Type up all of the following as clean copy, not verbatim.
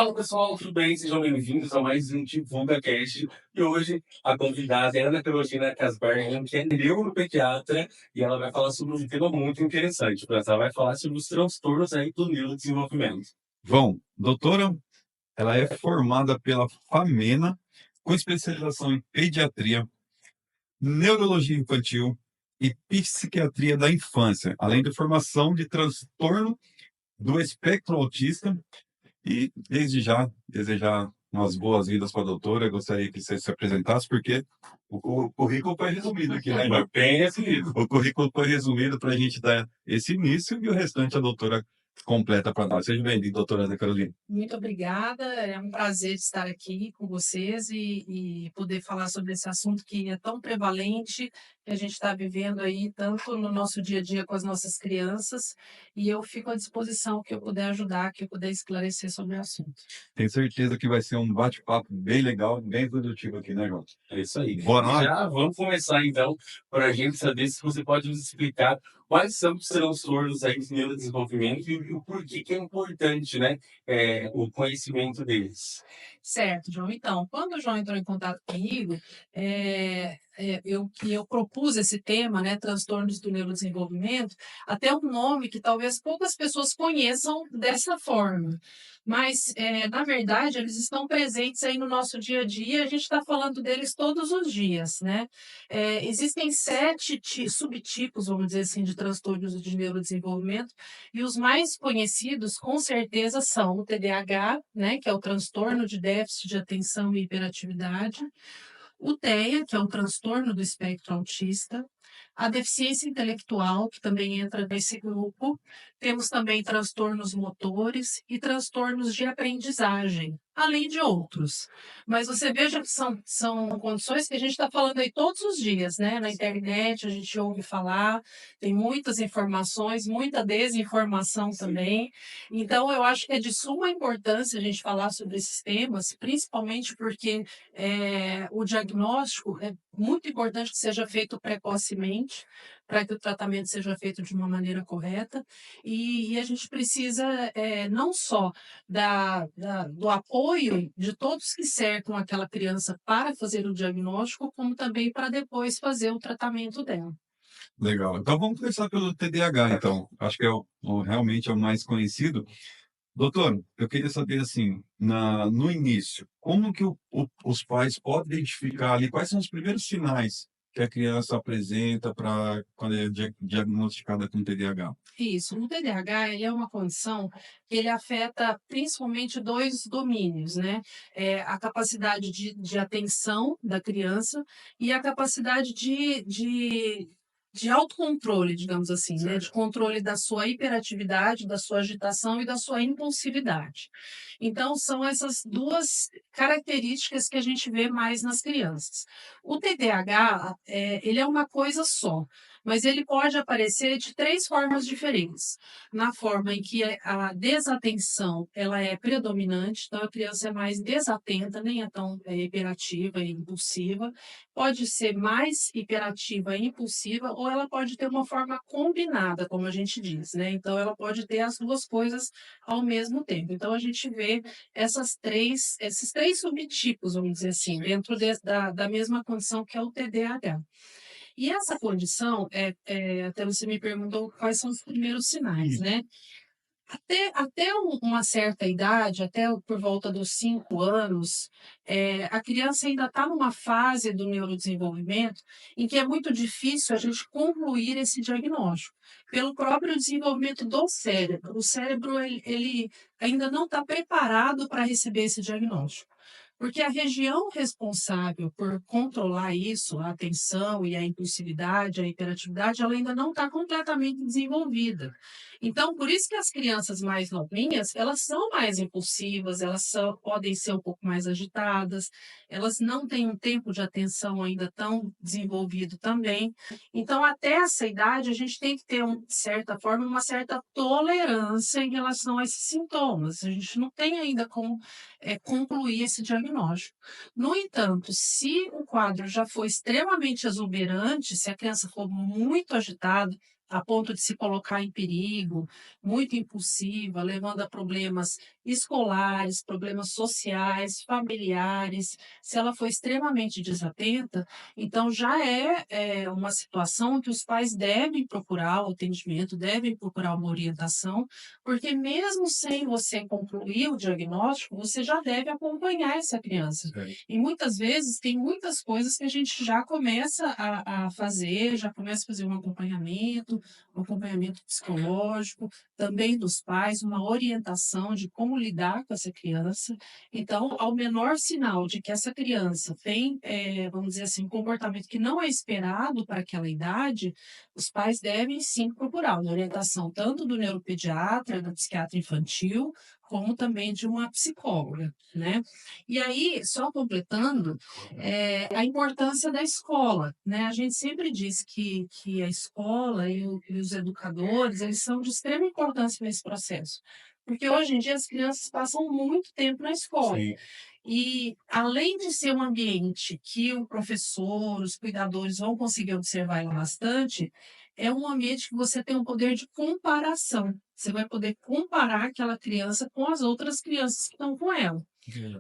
Fala pessoal, tudo bem? Sejam bem-vindos a mais um DivulgaCast. E hoje a convidada é a Ana Carolina Casbergen, que é neuropediatra, e ela vai falar sobre um tema muito interessante. Ela vai falar sobre os transtornos aí do neurodesenvolvimento. Bom, doutora, ela é formada pela FAMENA, com especialização em pediatria, neurologia infantil e psiquiatria da infância, além de formação de transtorno do espectro autista. E desde já desejar umas boas-vindas para a doutora. Gostaria que você se apresentasse, porque o currículo foi resumido aqui, né? Mas bem resumido. O currículo foi resumido para a gente dar esse início e o restante a doutora completa para nós. Seja bem-vinda, doutora Ana Carolina. Muito obrigada, é um prazer estar aqui com vocês e poder falar sobre esse assunto que é tão prevalente, que a gente está vivendo aí tanto no nosso dia a dia com as nossas crianças, e eu fico à disposição que eu puder ajudar, que eu puder esclarecer sobre o assunto. Tenho certeza que vai ser um bate-papo bem legal, bem produtivo aqui, né, João? É isso aí. Boa noite. Já vamos começar então, para a gente saber se você pode nos explicar quais são os transtornos aí do neurodesenvolvimento e o porquê que é importante, né, o conhecimento deles. Certo, João. Então, quando o João entrou em contato comigo, eu propus esse tema, né, transtornos do neurodesenvolvimento, até um nome que talvez poucas pessoas conheçam dessa forma. Mas, na verdade, eles estão presentes aí no nosso dia a dia, a gente está falando deles todos os dias, né? Existem 7 subtipos, vamos dizer assim, de transtornos de neurodesenvolvimento, e os mais conhecidos, com certeza, são o TDAH, né, que é o transtorno de déficit de atenção e hiperatividade, o TEA, que é o transtorno do espectro autista, a deficiência intelectual, que também entra nesse grupo. Temos também transtornos motores e transtornos de aprendizagem, além de outros. Mas você veja que são condições que a gente está falando aí todos os dias, né? Na internet a gente ouve falar, tem muitas informações, muita desinformação também. Então, eu acho que é de suma importância a gente falar sobre esses temas, principalmente porque o diagnóstico é muito importante que seja feito precocemente, para que o tratamento seja feito de uma maneira correta, e a gente precisa não só do apoio de todos que cercam aquela criança para fazer o diagnóstico, como também para depois fazer o tratamento dela. Legal. Então vamos começar pelo TDAH, então. Acho que realmente é o mais conhecido. Doutor, eu queria saber assim, no início, como que os pais podem identificar ali quais são os primeiros sinais que a criança apresenta para quando é diagnosticada com TDAH? Isso, o TDAH ele é uma condição que ele afeta principalmente dois domínios, né? A capacidade de atenção da criança e a capacidade de autocontrole, digamos assim, né? De controle da sua hiperatividade, da sua agitação e da sua impulsividade. Então, são essas duas características que a gente vê mais nas crianças. O TDAH, ele é uma coisa só, mas ele pode aparecer de 3 formas diferentes. Na forma em que a desatenção ela é predominante, então a criança é mais desatenta, nem é tão hiperativa e impulsiva. Pode ser mais hiperativa e impulsiva, ou ela pode ter uma forma combinada, como a gente diz, né? Então ela pode ter as duas coisas ao mesmo tempo. Então a gente vê esses três subtipos, vamos dizer assim, dentro da mesma condição que é o TDAH. E essa condição, até você me perguntou quais são os primeiros sinais, né? Até uma certa idade, até por volta dos 5 anos, a criança ainda está numa fase do neurodesenvolvimento em que é muito difícil a gente concluir esse diagnóstico, pelo próprio desenvolvimento do cérebro. O cérebro ele ainda não está preparado para receber esse diagnóstico. Porque a região responsável por controlar isso, a atenção e a impulsividade, a hiperatividade, ela ainda não está completamente desenvolvida. Então, por isso que as crianças mais novinhas, elas são mais impulsivas, podem ser um pouco mais agitadas, elas não têm um tempo de atenção ainda tão desenvolvido também. Então, até essa idade, a gente tem que ter, de certa forma, uma certa tolerância em relação a esses sintomas. A gente não tem ainda como concluir esse diagnóstico. No entanto, se o quadro já for extremamente exuberante, se a criança for muito agitada, a ponto de se colocar em perigo, muito impulsiva, levando a problemas escolares, problemas sociais, familiares, se ela for extremamente desatenta, então já uma situação que os pais devem procurar o atendimento, devem procurar uma orientação, porque mesmo sem você concluir o diagnóstico, você já deve acompanhar essa criança. E muitas vezes tem muitas coisas que a gente já começa a fazer, já começa a fazer um acompanhamento psicológico, também dos pais, uma orientação de como lidar com essa criança. Então, ao menor sinal de que essa criança tem, vamos dizer assim, um comportamento que não é esperado para aquela idade, os pais devem sim procurar uma orientação tanto do neuropediatra, do psiquiatra infantil, como também de uma psicóloga, né? E aí, só completando, a importância da escola, né? A gente sempre diz que a escola e os educadores, eles são de extrema importância nesse processo, porque hoje em dia as crianças passam muito tempo na escola. Sim. E, além de ser um ambiente que o professor, os cuidadores vão conseguir observar ela bastante, é um ambiente que você tem um poder de comparação. Você vai poder comparar aquela criança com as outras crianças que estão com ela.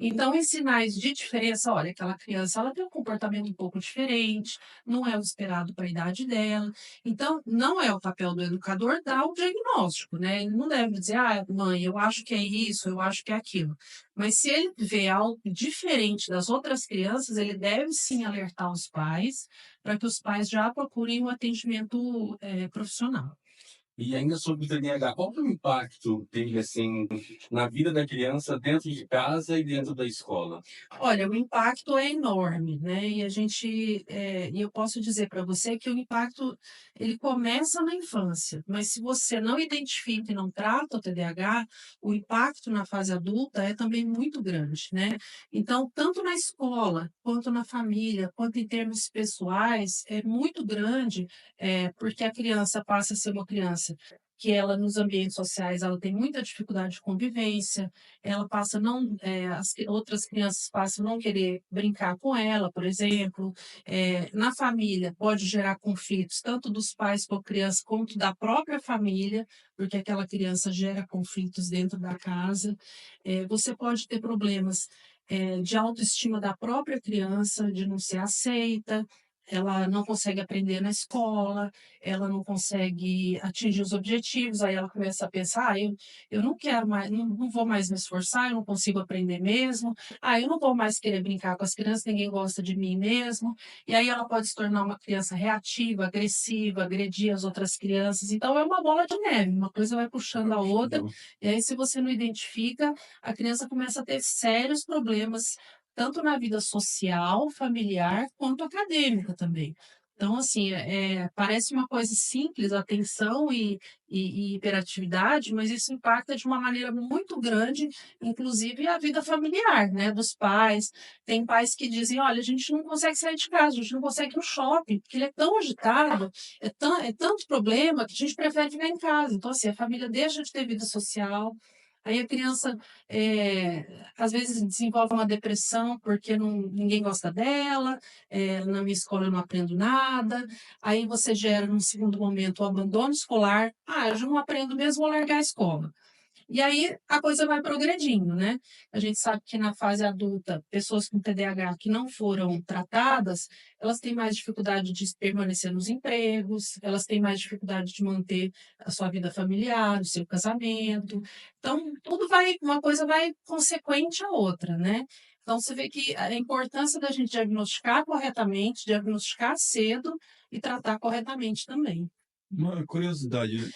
Então, em sinais de diferença, olha, aquela criança ela tem um comportamento um pouco diferente, não é o esperado para a idade dela. Então, não é o papel do educador dar o diagnóstico, né? Ele não deve dizer, ah, mãe, eu acho que é isso, eu acho que é aquilo. Mas se ele vê algo diferente das outras crianças, ele deve sim alertar os pais, para que os pais já procurem um atendimento profissional. E ainda sobre o TDAH, qual que é o impacto dele, assim, na vida da criança dentro de casa e dentro da escola? Olha, o impacto é enorme, né? E eu posso dizer para você que o impacto ele começa na infância, mas se você não identifica e não trata o TDAH, o impacto na fase adulta é também muito grande, né? Então, tanto na escola, quanto na família, quanto em termos pessoais, é muito grande, porque a criança passa a ser uma criança que ela nos ambientes sociais ela tem muita dificuldade de convivência, ela passa a não, outras crianças passam a não querer brincar com ela, por exemplo. Na família, pode gerar conflitos, tanto dos pais com a criança, quanto da própria família, porque aquela criança gera conflitos dentro da casa. Você pode ter problemas, de autoestima da própria criança, de não ser aceita, ela não consegue aprender na escola, ela não consegue atingir os objetivos, aí ela começa a pensar: eu não quero mais, não vou mais me esforçar, eu não consigo aprender mesmo. Eu não vou mais querer brincar com as crianças, ninguém gosta de mim mesmo. E aí ela pode se tornar uma criança reativa, agressiva, agredir as outras crianças. Então é uma bola de neve, uma coisa vai puxando a outra. E aí, se você não identifica, a criança começa a ter sérios problemas, tanto na vida social, familiar, quanto acadêmica também. Então, assim, parece uma coisa simples, atenção e hiperatividade, mas isso impacta de uma maneira muito grande, inclusive a vida familiar, né, dos pais. Tem pais que dizem: olha, a gente não consegue sair de casa, a gente não consegue ir no shopping, porque ele é tão agitado, é tanto problema que a gente prefere ficar em casa. Então, assim, a família deixa de ter vida social. Aí a criança, às vezes, desenvolve uma depressão porque ninguém gosta dela, na minha escola eu não aprendo nada. Aí você gera, num segundo momento, o abandono escolar. Eu já não aprendo mesmo, vou largar a escola. E aí a coisa vai progredindo, né? A gente sabe que na fase adulta, pessoas com TDAH que não foram tratadas, elas têm mais dificuldade de permanecer nos empregos, elas têm mais dificuldade de manter a sua vida familiar, o seu casamento. Então, uma coisa vai consequente à outra, né? Então, você vê que a importância da gente diagnosticar corretamente, diagnosticar cedo e tratar corretamente também. Uma curiosidade,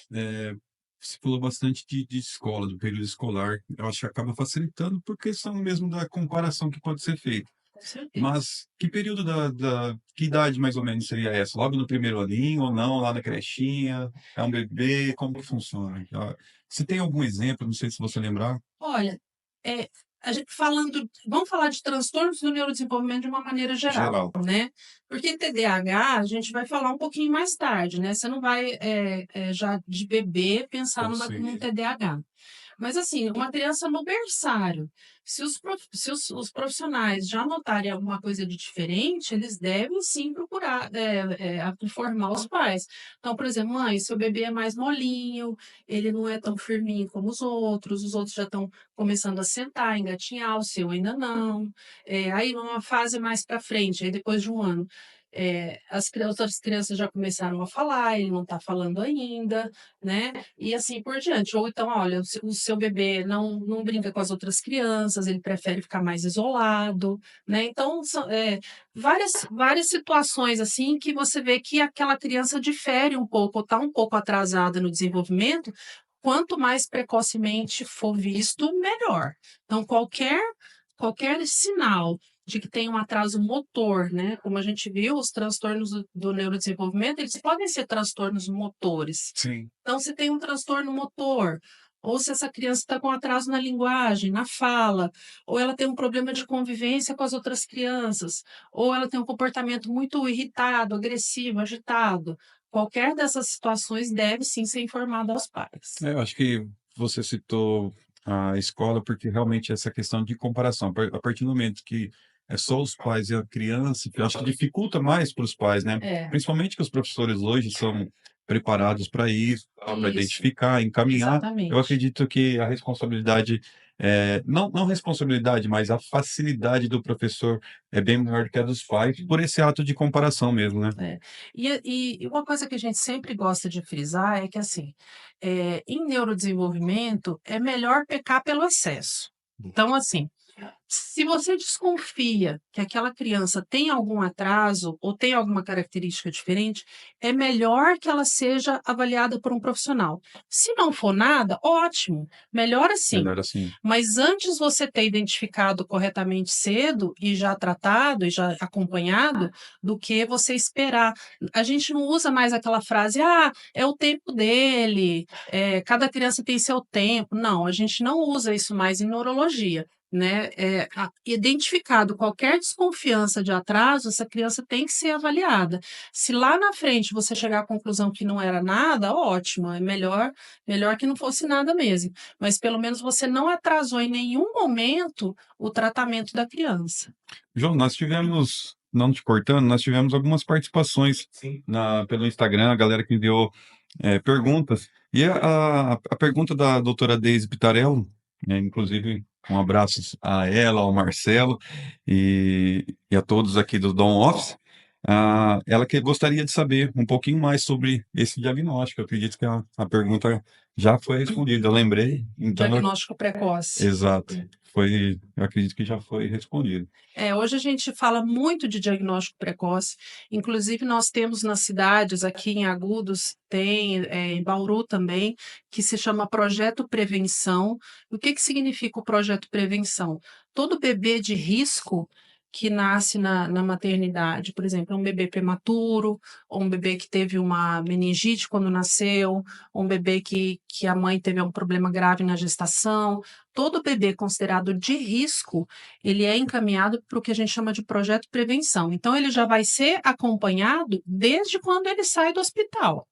você falou bastante de escola, do período escolar. Eu acho que acaba facilitando por questão mesmo da comparação que pode ser feita. Com certeza. Mas que período que idade mais ou menos seria essa? Logo no primeiro aninho ou não? Lá na crechinha? É um bebê? Como que funciona? Se tem algum exemplo, não sei se você lembrar, Olha, eh, a gente vamos falar de transtornos do neurodesenvolvimento de uma maneira geral, geral. né, porque TDAH a gente vai falar um pouquinho mais tarde, né, você não vai, já de bebê pensar Ou seja, num TDAH. Mas assim, uma criança no berçário, se os profissionais já notarem alguma coisa de diferente, eles devem sim procurar informar os pais. Então, por exemplo, mãe, seu bebê é mais molinho, ele não é tão firminho como os outros já estão começando a sentar, engatinhar, o seu ainda não. Aí numa fase mais para frente, aí depois de um ano, outras crianças já começaram a falar, ele não está falando ainda, né? E assim por diante. Ou então, olha, o seu bebê não brinca com as outras crianças, ele prefere ficar mais isolado, né? Então, são várias situações assim que você vê que aquela criança difere um pouco, ou está um pouco atrasada no desenvolvimento. Quanto mais precocemente for visto, melhor. Então, qualquer sinal de que tem um atraso motor, né? Como a gente viu, os transtornos do neurodesenvolvimento, eles podem ser transtornos motores. Sim. Então, se tem um transtorno motor, ou se essa criança está com atraso na linguagem, na fala, ou ela tem um problema de convivência com as outras crianças, ou ela tem um comportamento muito irritado, agressivo, agitado, qualquer dessas situações deve sim ser informada aos pais. Eu acho que você citou a escola porque realmente essa questão de comparação, a partir do momento que é só os pais e a criança, eu acho que dificulta mais para os pais, né? É, Principalmente que os professores hoje são preparados para isso, para isso, identificar, encaminhar. Eu exatamente. acredito que a responsabilidade, não responsabilidade, mas a facilidade do professor é bem maior do que a dos pais, por esse ato de comparação mesmo, né? É. E uma coisa que a gente sempre gosta de frisar é que, assim, em neurodesenvolvimento, é melhor pecar pelo excesso. Então, assim, se você desconfia que aquela criança tem algum atraso ou tem alguma característica diferente, é melhor que ela seja avaliada por um profissional. Se não for nada, ótimo, melhor assim. Melhor assim. Mas antes você ter identificado corretamente cedo e já tratado e já acompanhado, do que você esperar. A gente não usa mais aquela frase, é o tempo dele, cada criança tem seu tempo. Não, a gente não usa isso mais em neurologia. Né? Identificado qualquer desconfiança de atraso, essa criança tem que ser avaliada. Se lá na frente você chegar à conclusão que não era nada, ótimo, é melhor que não fosse nada mesmo. Mas pelo menos você não atrasou em nenhum momento o tratamento da criança. João, nós tivemos, não te cortando, nós tivemos algumas participações Sim. pelo Instagram, a galera que enviou perguntas. E a pergunta da doutora Deise Pitarello, inclusive um abraço a ela, ao Marcelo e a todos aqui do Dom Office. Ela que gostaria de saber um pouquinho mais sobre esse diagnóstico. Eu acredito que a pergunta já foi respondida, eu lembrei, então Diagnóstico precoce. exato. Eu acredito que já foi respondido. Hoje a gente fala muito de diagnóstico precoce, inclusive nós temos nas cidades, aqui em Agudos, tem em Bauru também, que se chama Projeto Prevenção. O que significa o Projeto Prevenção? Todo bebê de risco que nasce na maternidade, por exemplo, é um bebê prematuro, ou um bebê que teve uma meningite quando nasceu, ou um bebê que a mãe teve um problema grave na gestação. Todo bebê considerado de risco, ele é encaminhado para o que a gente chama de projeto prevenção. Então, ele já vai ser acompanhado desde quando ele sai do hospital.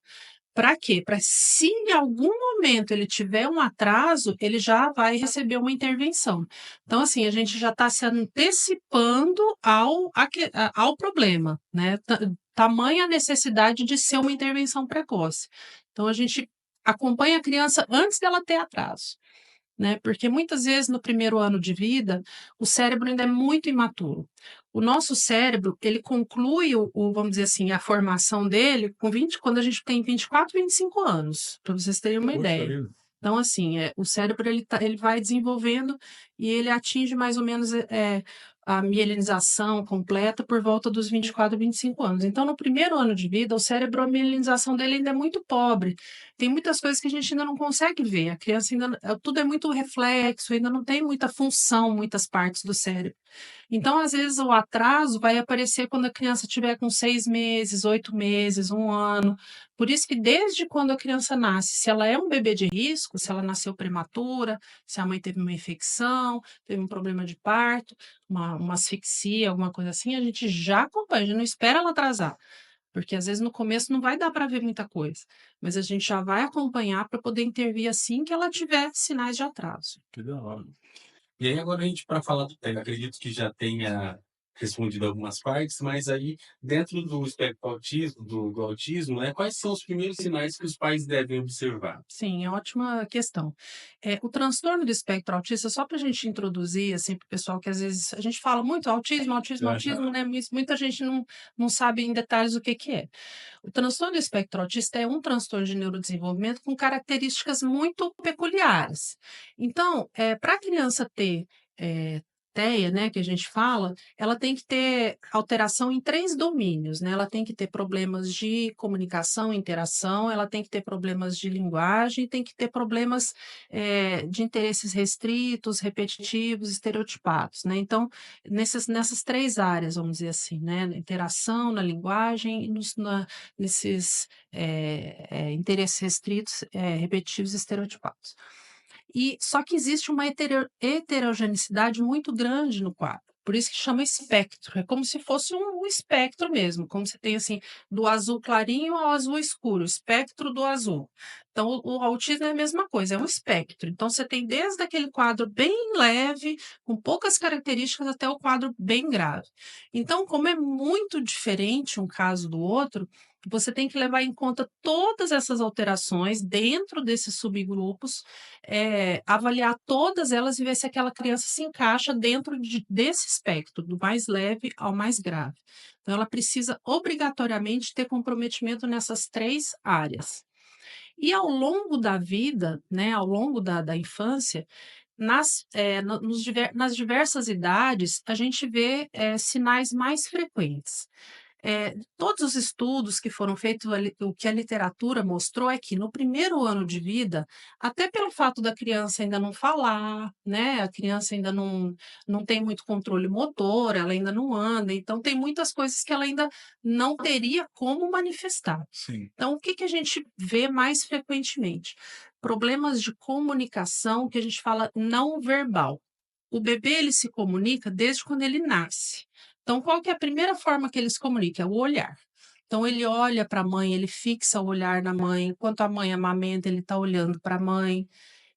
Para quê? Para se em algum momento ele tiver um atraso, ele já vai receber uma intervenção. Então, assim, a gente já está se antecipando ao problema, né? Tamanha necessidade de ser uma intervenção precoce. Então, a gente acompanha a criança antes dela ter atraso, né? Porque muitas vezes no primeiro ano de vida, o cérebro ainda é muito imaturo. O nosso cérebro, ele conclui vamos dizer assim, a formação dele quando a gente tem 24, 25 anos, para vocês terem uma Poxa ideia. vida. Então, assim, o cérebro ele vai desenvolvendo e ele atinge mais ou menos a mielinização completa por volta dos 24, 25 anos. Então, no primeiro ano de vida, o cérebro, a mielinização dele ainda é muito pobre. Tem muitas coisas que a gente ainda não consegue ver. A criança ainda, tudo é muito reflexo, ainda não tem muita função, muitas partes do cérebro. Então, às vezes, o atraso vai aparecer quando a criança tiver com 6 meses, 8 meses, um ano. Por isso que desde quando a criança nasce, se ela é um bebê de risco, se ela nasceu prematura, se a mãe teve uma infecção, teve um problema de parto, uma asfixia, alguma coisa assim, a gente já acompanha, a gente não espera ela atrasar. porque às vezes no começo não vai dar para ver muita coisa, mas a gente já vai acompanhar para poder intervir assim que ela tiver sinais de atraso. Que da hora. E aí agora a gente, para falar do TEA, acredito que já tenha respondido algumas partes, mas aí dentro do espectro autismo, do autismo, né, quais são os primeiros sinais que os pais devem observar? Sim, é ótima questão. O transtorno do espectro autista, só para a gente introduzir, assim, para o pessoal que às vezes a gente fala muito autismo, autismo, autismo, né? Mas muita gente não sabe em detalhes o que que é. O transtorno do espectro autista é um transtorno de neurodesenvolvimento com características muito peculiares. Então, para a criança ter TEA, né, que a gente fala, ela tem que ter alteração em 3 domínios, né? Ela tem que ter problemas de comunicação, interação, ela tem que ter problemas de linguagem, tem que ter problemas de interesses restritos, repetitivos, estereotipados, né? Então, nessas 3 áreas, vamos dizer assim, né? Na interação, na linguagem e nesses interesses restritos, repetitivos e estereotipados. E só que existe uma heterogeneidade muito grande no quadro. Por isso que chama espectro. É como se fosse um espectro mesmo, como você tem assim, do azul clarinho ao azul escuro, o espectro do azul. Então, o autismo é a mesma coisa, é um espectro. Então, você tem desde aquele quadro bem leve, com poucas características, até o quadro bem grave. Então, como é muito diferente um caso do outro, você tem que levar em conta todas essas alterações dentro desses subgrupos, avaliar todas elas e ver se aquela criança se encaixa dentro desse espectro, do mais leve ao mais grave. Então, ela precisa obrigatoriamente ter comprometimento nessas 3 áreas. E ao longo da vida, né, ao longo da infância, nas diversas idades, a gente vê sinais mais frequentes. Todos os estudos que foram feitos, o que a literatura mostrou é que no primeiro ano de vida, até pelo fato da criança ainda não falar, né, a criança ainda não tem muito controle motor, ela ainda não anda, então tem muitas coisas que ela ainda não teria como manifestar. Sim. Então, o que que a gente vê mais frequentemente? Problemas de comunicação que a gente fala não verbal. O bebê ele se comunica desde quando ele nasce. Então, qual que é a primeira forma que ele se comunica? É o olhar. Então, ele olha para a mãe, ele fixa o olhar na mãe. Enquanto a mãe amamenta, ele está olhando para a mãe.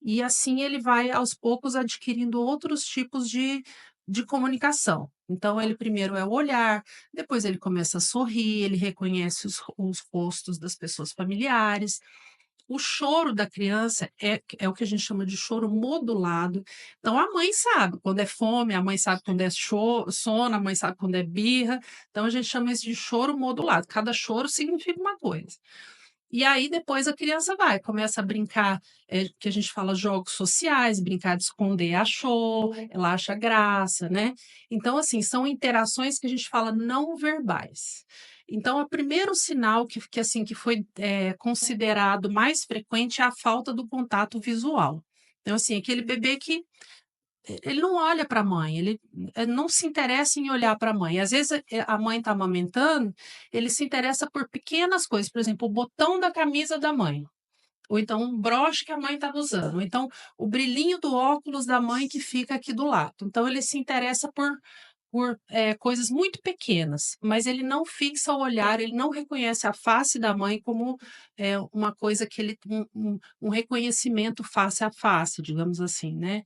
E assim ele vai, aos poucos, adquirindo outros tipos de comunicação. Então, ele primeiro é o olhar, depois ele começa a sorrir, ele reconhece os rostos das pessoas familiares. O choro da criança é o que a gente chama de choro modulado. Então, a mãe sabe quando é fome, a mãe sabe quando é sono, a mãe sabe quando é birra. Então, a gente chama isso de choro modulado. Cada choro significa uma coisa. E aí, depois a criança começa a brincar, que a gente fala jogos sociais, brincar de esconder achou, ela acha graça, né? Então, assim, são interações que a gente fala não verbais. Então, o primeiro sinal assim, que foi considerado mais frequente é a falta do contato visual. Então, assim, aquele bebê que ele não olha para a mãe, ele não se interessa em olhar para a mãe. Às vezes a mãe está amamentando, ele se interessa por pequenas coisas, por exemplo, o botão da camisa da mãe, ou então um broche que a mãe está usando, ou então o brilhinho do óculos da mãe que fica aqui do lado. Então ele se interessa por coisas muito pequenas, mas ele não fixa o olhar, ele não reconhece a face da mãe como uma coisa que ele um reconhecimento face a face, digamos assim, né?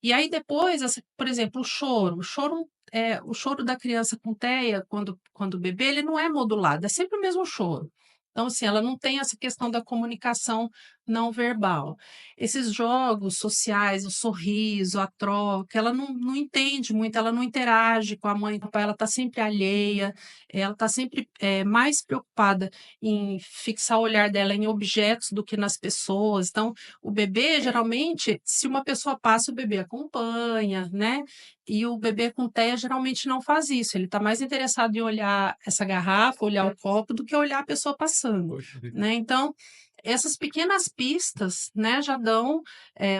E aí depois, por exemplo, o choro da criança com TEA, quando bebê, ele não é modulado, é sempre o mesmo choro. Então, assim, ela não tem essa questão da comunicação não verbal. Esses jogos sociais, o sorriso, a troca, ela não entende muito, ela não interage com a mãe e com o pai, ela está sempre alheia, ela está sempre mais preocupada em fixar o olhar dela em objetos do que nas pessoas. Então, o bebê, geralmente, se uma pessoa passa, o bebê acompanha, né? E o bebê com TEA geralmente não faz isso. Ele está mais interessado em olhar essa garrafa, olhar o copo, do que olhar a pessoa passando, Poxa vida. né? Então, essas pequenas pistas, né, já dão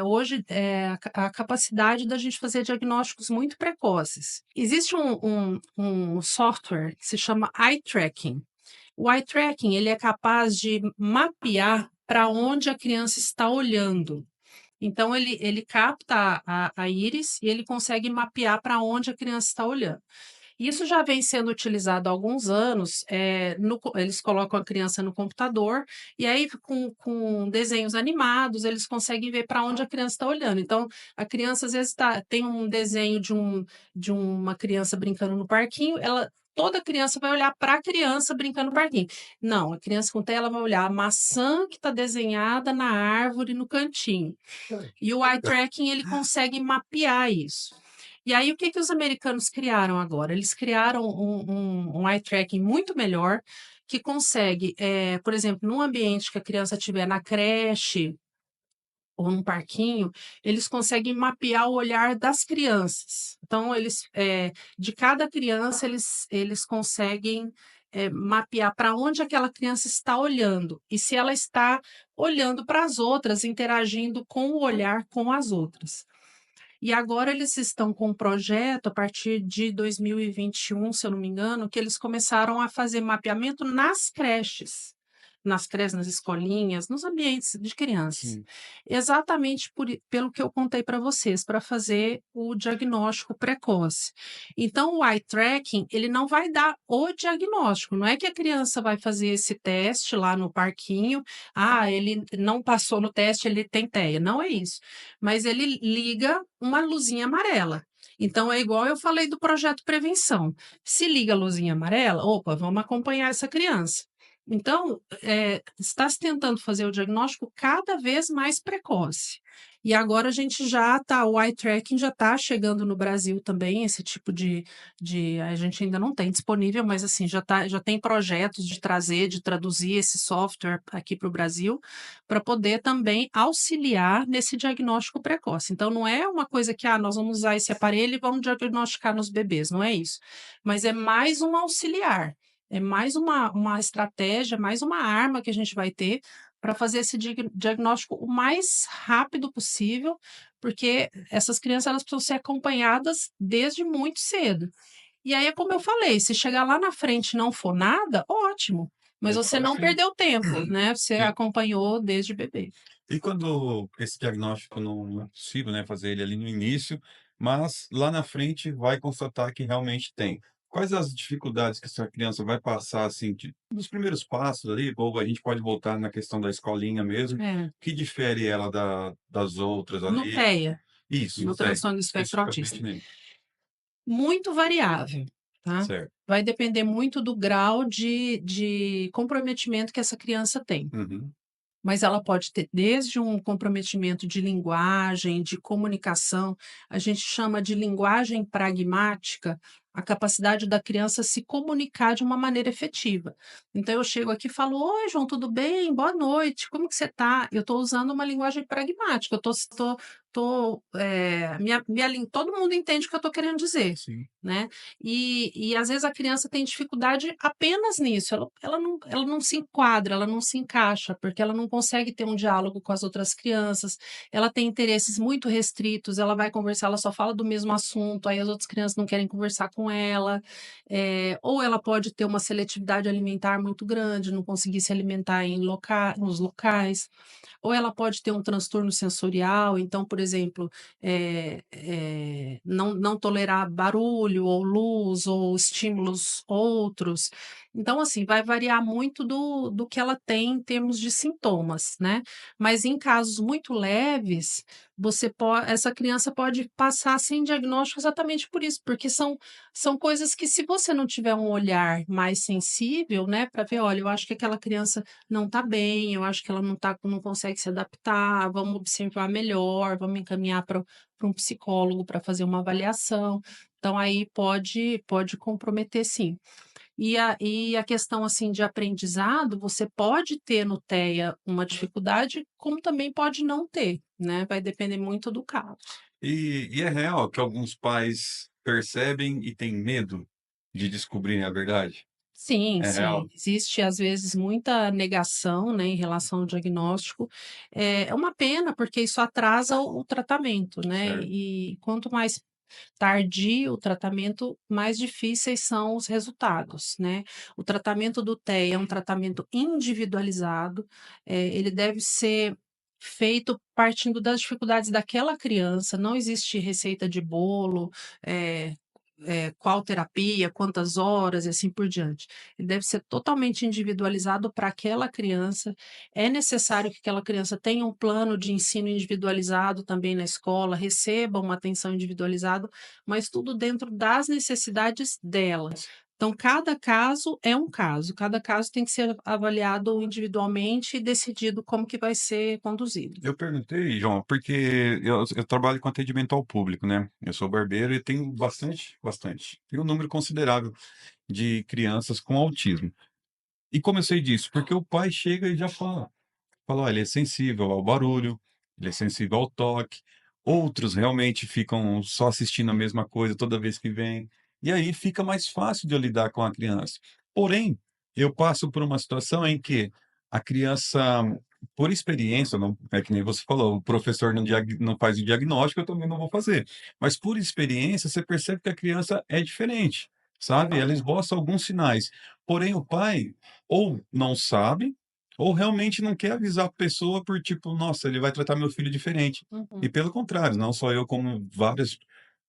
hoje a capacidade da gente fazer diagnósticos muito precoces. Existe um software que se chama eye tracking. O eye tracking, ele é capaz de mapear para onde a criança está olhando. Então, ele capta a íris e ele consegue mapear para onde a criança está olhando. Isso já vem sendo utilizado há alguns anos, eles colocam a criança no computador, e aí com desenhos animados, eles conseguem ver para onde a criança está olhando. Então, a criança às vezes tem um desenho de uma criança brincando no parquinho, toda criança vai olhar para a criança brincando no parquinho. Não, a criança com TEA, ela vai olhar a maçã que está desenhada na árvore no cantinho. E o eye tracking, ele consegue mapear isso. E aí, o que que os americanos criaram agora? Eles criaram um eye tracking muito melhor, que consegue, por exemplo, num ambiente que a criança estiver na creche ou num parquinho, eles conseguem mapear o olhar das crianças. Então, de cada criança, eles conseguem mapear para onde aquela criança está olhando e se ela está olhando para as outras, interagindo com o olhar com as outras. E agora eles estão com um projeto a partir de 2021, se eu não me engano, que eles começaram a fazer mapeamento nas creches, nas escolinhas, nos ambientes de crianças. Sim. Exatamente pelo que eu contei para vocês, para fazer o diagnóstico precoce. Então, o eye tracking, ele não vai dar o diagnóstico, não é que a criança vai fazer esse teste lá no parquinho, ele não passou no teste, ele tem TEA, não é isso. Mas ele liga uma luzinha amarela. Então, é igual eu falei do projeto prevenção. Se liga a luzinha amarela, opa, vamos acompanhar essa criança. Então, está se tentando fazer o diagnóstico cada vez mais precoce. E agora a gente o eye tracking já está chegando no Brasil também, esse tipo a gente ainda não tem disponível, mas assim, já tem projetos de trazer, de traduzir esse software aqui para o Brasil, para poder também auxiliar nesse diagnóstico precoce. Então, não é uma coisa que, nós vamos usar esse aparelho e vamos diagnosticar nos bebês, não é isso. Mas é mais um auxiliar. É mais uma estratégia, mais uma arma que a gente vai ter para fazer esse diagnóstico o mais rápido possível, porque essas crianças elas precisam ser acompanhadas desde muito cedo. E aí é como eu falei, se chegar lá na frente e não for nada, ótimo, mas você não perdeu tempo, né? Você E, acompanhou desde bebê. e quando esse diagnóstico não é possível, né, fazer ele ali no início, mas lá na frente vai constatar que realmente tem. Quais as dificuldades que essa criança vai passar, assim, nos primeiros passos ali, ou a gente pode voltar na questão da escolinha mesmo, É, que difere ela das outras no ali? TEA, Isso, no é, transtorno do espectro autista. especificamente nele. Muito variável, tá? Certo. Vai depender muito do grau de comprometimento que essa criança tem. Uhum. Mas ela pode ter desde um comprometimento de linguagem, de comunicação, a gente chama de linguagem pragmática, a capacidade da criança se comunicar de uma maneira efetiva. Então eu chego aqui e falo: "Oi, João, tudo bem? Boa noite, como que você está?" Eu estou usando uma linguagem pragmática, eu todo mundo entende o que eu estou querendo dizer, Sim. né? E às vezes a criança tem dificuldade apenas nisso, ela não se enquadra, ela não se encaixa, porque ela não consegue ter um diálogo com as outras crianças, ela tem interesses muito restritos, ela vai conversar, ela só fala do mesmo assunto, aí as outras crianças não querem conversar com ela, ou ela pode ter uma seletividade alimentar muito grande, não conseguir se alimentar nos locais, ou ela pode ter um transtorno sensorial, então, por exemplo, não tolerar barulho, ou luz, ou estímulos outros. Então, assim, vai variar muito do que ela tem em termos de sintomas, né? Mas em casos muito leves, essa criança pode passar sem diagnóstico exatamente por isso, porque são coisas que, se você não tiver um olhar mais sensível, né, para ver, olha, eu acho que aquela criança não está bem, eu acho que ela não consegue se adaptar, vamos observar melhor, vamos encaminhar para um psicólogo para fazer uma avaliação. Então, aí pode comprometer, sim. E a questão assim de aprendizado, você pode ter no TEA uma dificuldade, como também pode não ter, né? Vai depender muito do caso. E é real que alguns pais percebem e têm medo de descobrirem a verdade? Sim, É sim. real? Existe, às vezes, muita negação, né, em relação ao diagnóstico. É uma pena, porque isso atrasa o tratamento, né? Certo. E quanto mais tardio o tratamento, mais difíceis são os resultados, né? O tratamento do TEA é um tratamento individualizado, ele deve ser feito partindo das dificuldades daquela criança, não existe receita de bolo, qual terapia, quantas horas e assim por diante. Ele deve ser totalmente individualizado para aquela criança. É necessário que aquela criança tenha um plano de ensino individualizado também na escola, receba uma atenção individualizada, mas tudo dentro das necessidades dela. Então, cada caso tem que ser avaliado individualmente e decidido como que vai ser conduzido. Eu perguntei, João, porque eu trabalho com atendimento ao público, né? Eu sou barbeiro e tenho bastante. Tem um número considerável de crianças com autismo. E como eu sei disso? Porque o pai chega e já fala: "Olha, ele é sensível ao barulho, ele é sensível ao toque". Outros realmente ficam só assistindo a mesma coisa toda vez que vem. E aí fica mais fácil de eu lidar com a criança. Porém, eu passo por uma situação em que a criança, por experiência, não é que nem você falou, o professor não faz o diagnóstico, eu também não vou fazer. Mas por experiência, você percebe que a criança é diferente, sabe? Ela esboça alguns sinais. Porém, o pai ou não sabe ou realmente não quer avisar a pessoa por tipo: "Nossa, ele vai tratar meu filho diferente". E Uhum. pelo contrário, não só eu, como vários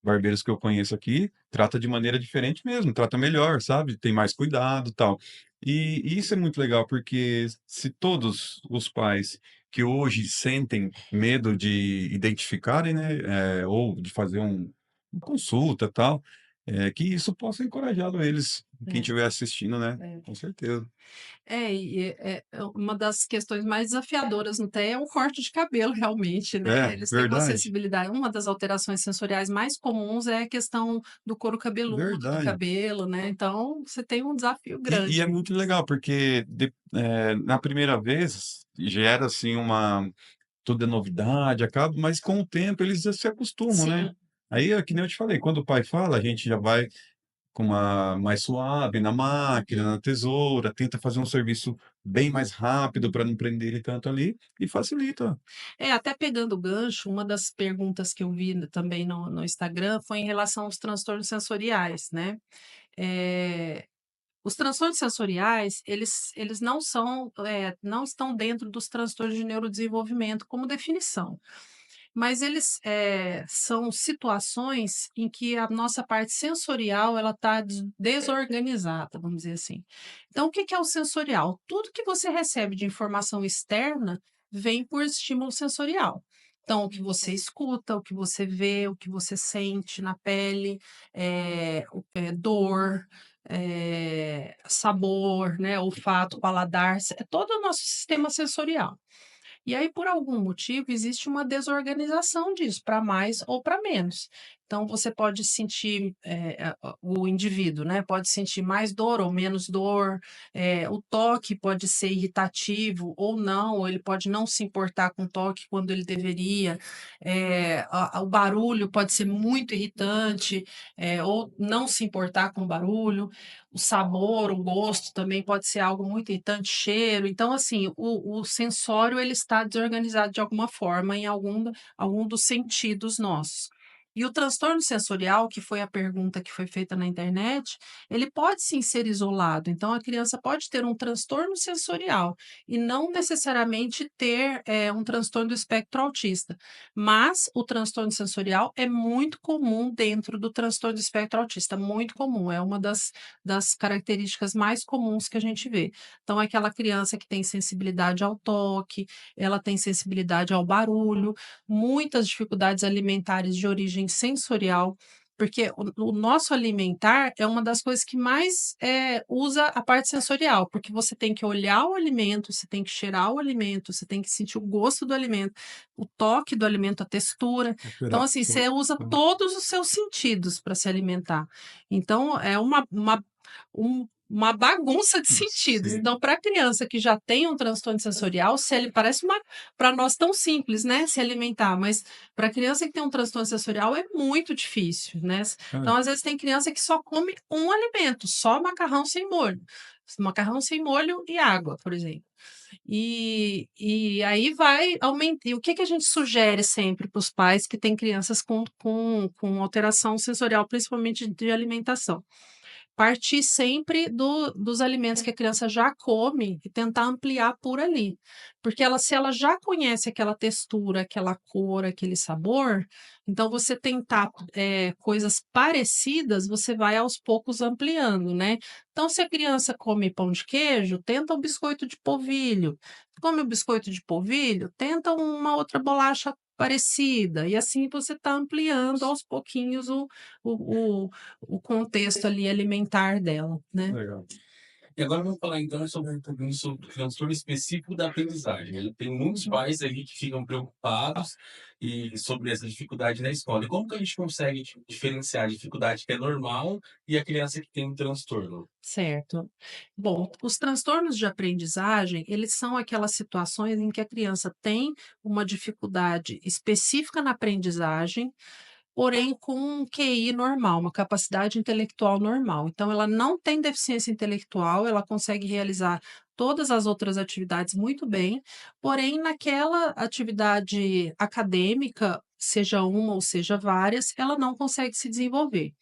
barbeiros que eu conheço aqui, trata de maneira diferente mesmo, trata melhor, sabe, tem mais cuidado, tal. E isso é muito legal, porque se todos os pais que hoje sentem medo de identificarem, né, ou de fazer uma consulta, tal, que isso possa encorajá-lo eles, quem É, estiver assistindo, né, é. com certeza. É uma das questões mais desafiadoras no TEA é o corte de cabelo, realmente, né? É, Eles têm uma verdade. sensibilidade. Uma das alterações sensoriais mais comuns é a questão do couro cabeludo, do Verdade. cabelo, né? Então, você tem um desafio E grande é aí. muito legal, porque na primeira vez gera, assim, tudo é novidade, acaba, mas com o tempo eles já se acostumam, né. Sim. Aí é que nem eu te falei, quando o pai fala, a gente já vai com uma mais suave na máquina, na tesoura, tenta fazer um serviço bem mais rápido para não prender ele tanto ali, e facilita. Até pegando o gancho, uma das perguntas que eu vi também no Instagram foi em relação aos transtornos sensoriais, né? Eh, Os transtornos sensoriais, eles não estão dentro dos transtornos de neurodesenvolvimento como definição, mas eles, são situações em que a nossa parte sensorial ela está desorganizada, vamos dizer assim. Então o que que é o sensorial? Tudo que você recebe de informação externa vem por estímulo sensorial. Então o que você escuta, o que você vê, o que você sente na pele, dor, sabor, né, olfato, paladar, é todo o nosso sistema sensorial. E aí, por algum motivo, existe uma desorganização disso, para mais ou para menos. Então, você pode sentir, o indivíduo, né, pode sentir mais dor ou menos dor, o toque pode ser irritativo ou não, ou ele pode não se importar com o toque quando ele deveria, o barulho pode ser muito irritante, ou não se importar com o barulho, o sabor, o gosto também pode ser algo muito irritante, cheiro. Então, assim, o sensório ele está desorganizado de alguma forma em algum dos sentidos nossos. E o transtorno sensorial, que foi a pergunta que foi feita na internet, ele pode sim ser isolado. Então, a criança pode ter um transtorno sensorial e não necessariamente ter um transtorno do espectro autista. Mas o transtorno sensorial é muito comum dentro do transtorno do espectro autista, muito comum. É uma das características mais comuns que a gente vê. Então, é aquela criança que tem sensibilidade ao toque, ela tem sensibilidade ao barulho, muitas dificuldades alimentares de origem sensorial, porque o nosso alimentar é uma das coisas que mais usa a parte sensorial, porque você tem que olhar o alimento, você tem que cheirar o alimento, você tem que sentir o gosto do alimento, o toque do alimento, a textura. Então, assim, Operação. você usa todos os seus sentidos para se alimentar. Então é uma bagunça de sentidos. Sim. Então, para a criança que já tem um transtorno sensorial, se ele parece uma para nós tão simples, né, se alimentar, mas para a criança que tem um transtorno sensorial é muito difícil, né. É. Então, às vezes, tem criança que só come um alimento, só macarrão sem molho e água, por exemplo. E aí vai aumentar. E o que que a gente sugere sempre para os pais que têm crianças com alteração sensorial, principalmente de alimentação? partir sempre dos alimentos que a criança já come e tentar ampliar por ali. Porque se ela já conhece aquela textura, aquela cor, aquele sabor, então você tentar coisas parecidas, você vai aos poucos ampliando, né? Então, se a criança come pão de queijo, tenta o biscoito de polvilho. Come o biscoito de polvilho, tenta uma outra bolacha parecida. E assim você está ampliando aos pouquinhos o, o, o contexto ali alimentar dela, né? Legal. E agora vamos falar então sobre um pouquinho sobre o transtorno específico da aprendizagem. Ele tem muitos pais ali que ficam preocupados sobre essa dificuldade na escola. E como que a gente consegue diferenciar a dificuldade que é normal e a criança que tem um transtorno? Certo. Bom, os transtornos de aprendizagem, eles são aquelas situações em que a criança tem uma dificuldade específica na aprendizagem, porém com um QI normal, uma capacidade intelectual normal. Então, ela não tem deficiência intelectual, ela consegue realizar todas as outras atividades muito bem, porém, naquela atividade acadêmica, seja uma ou seja várias, ela não consegue se desenvolver.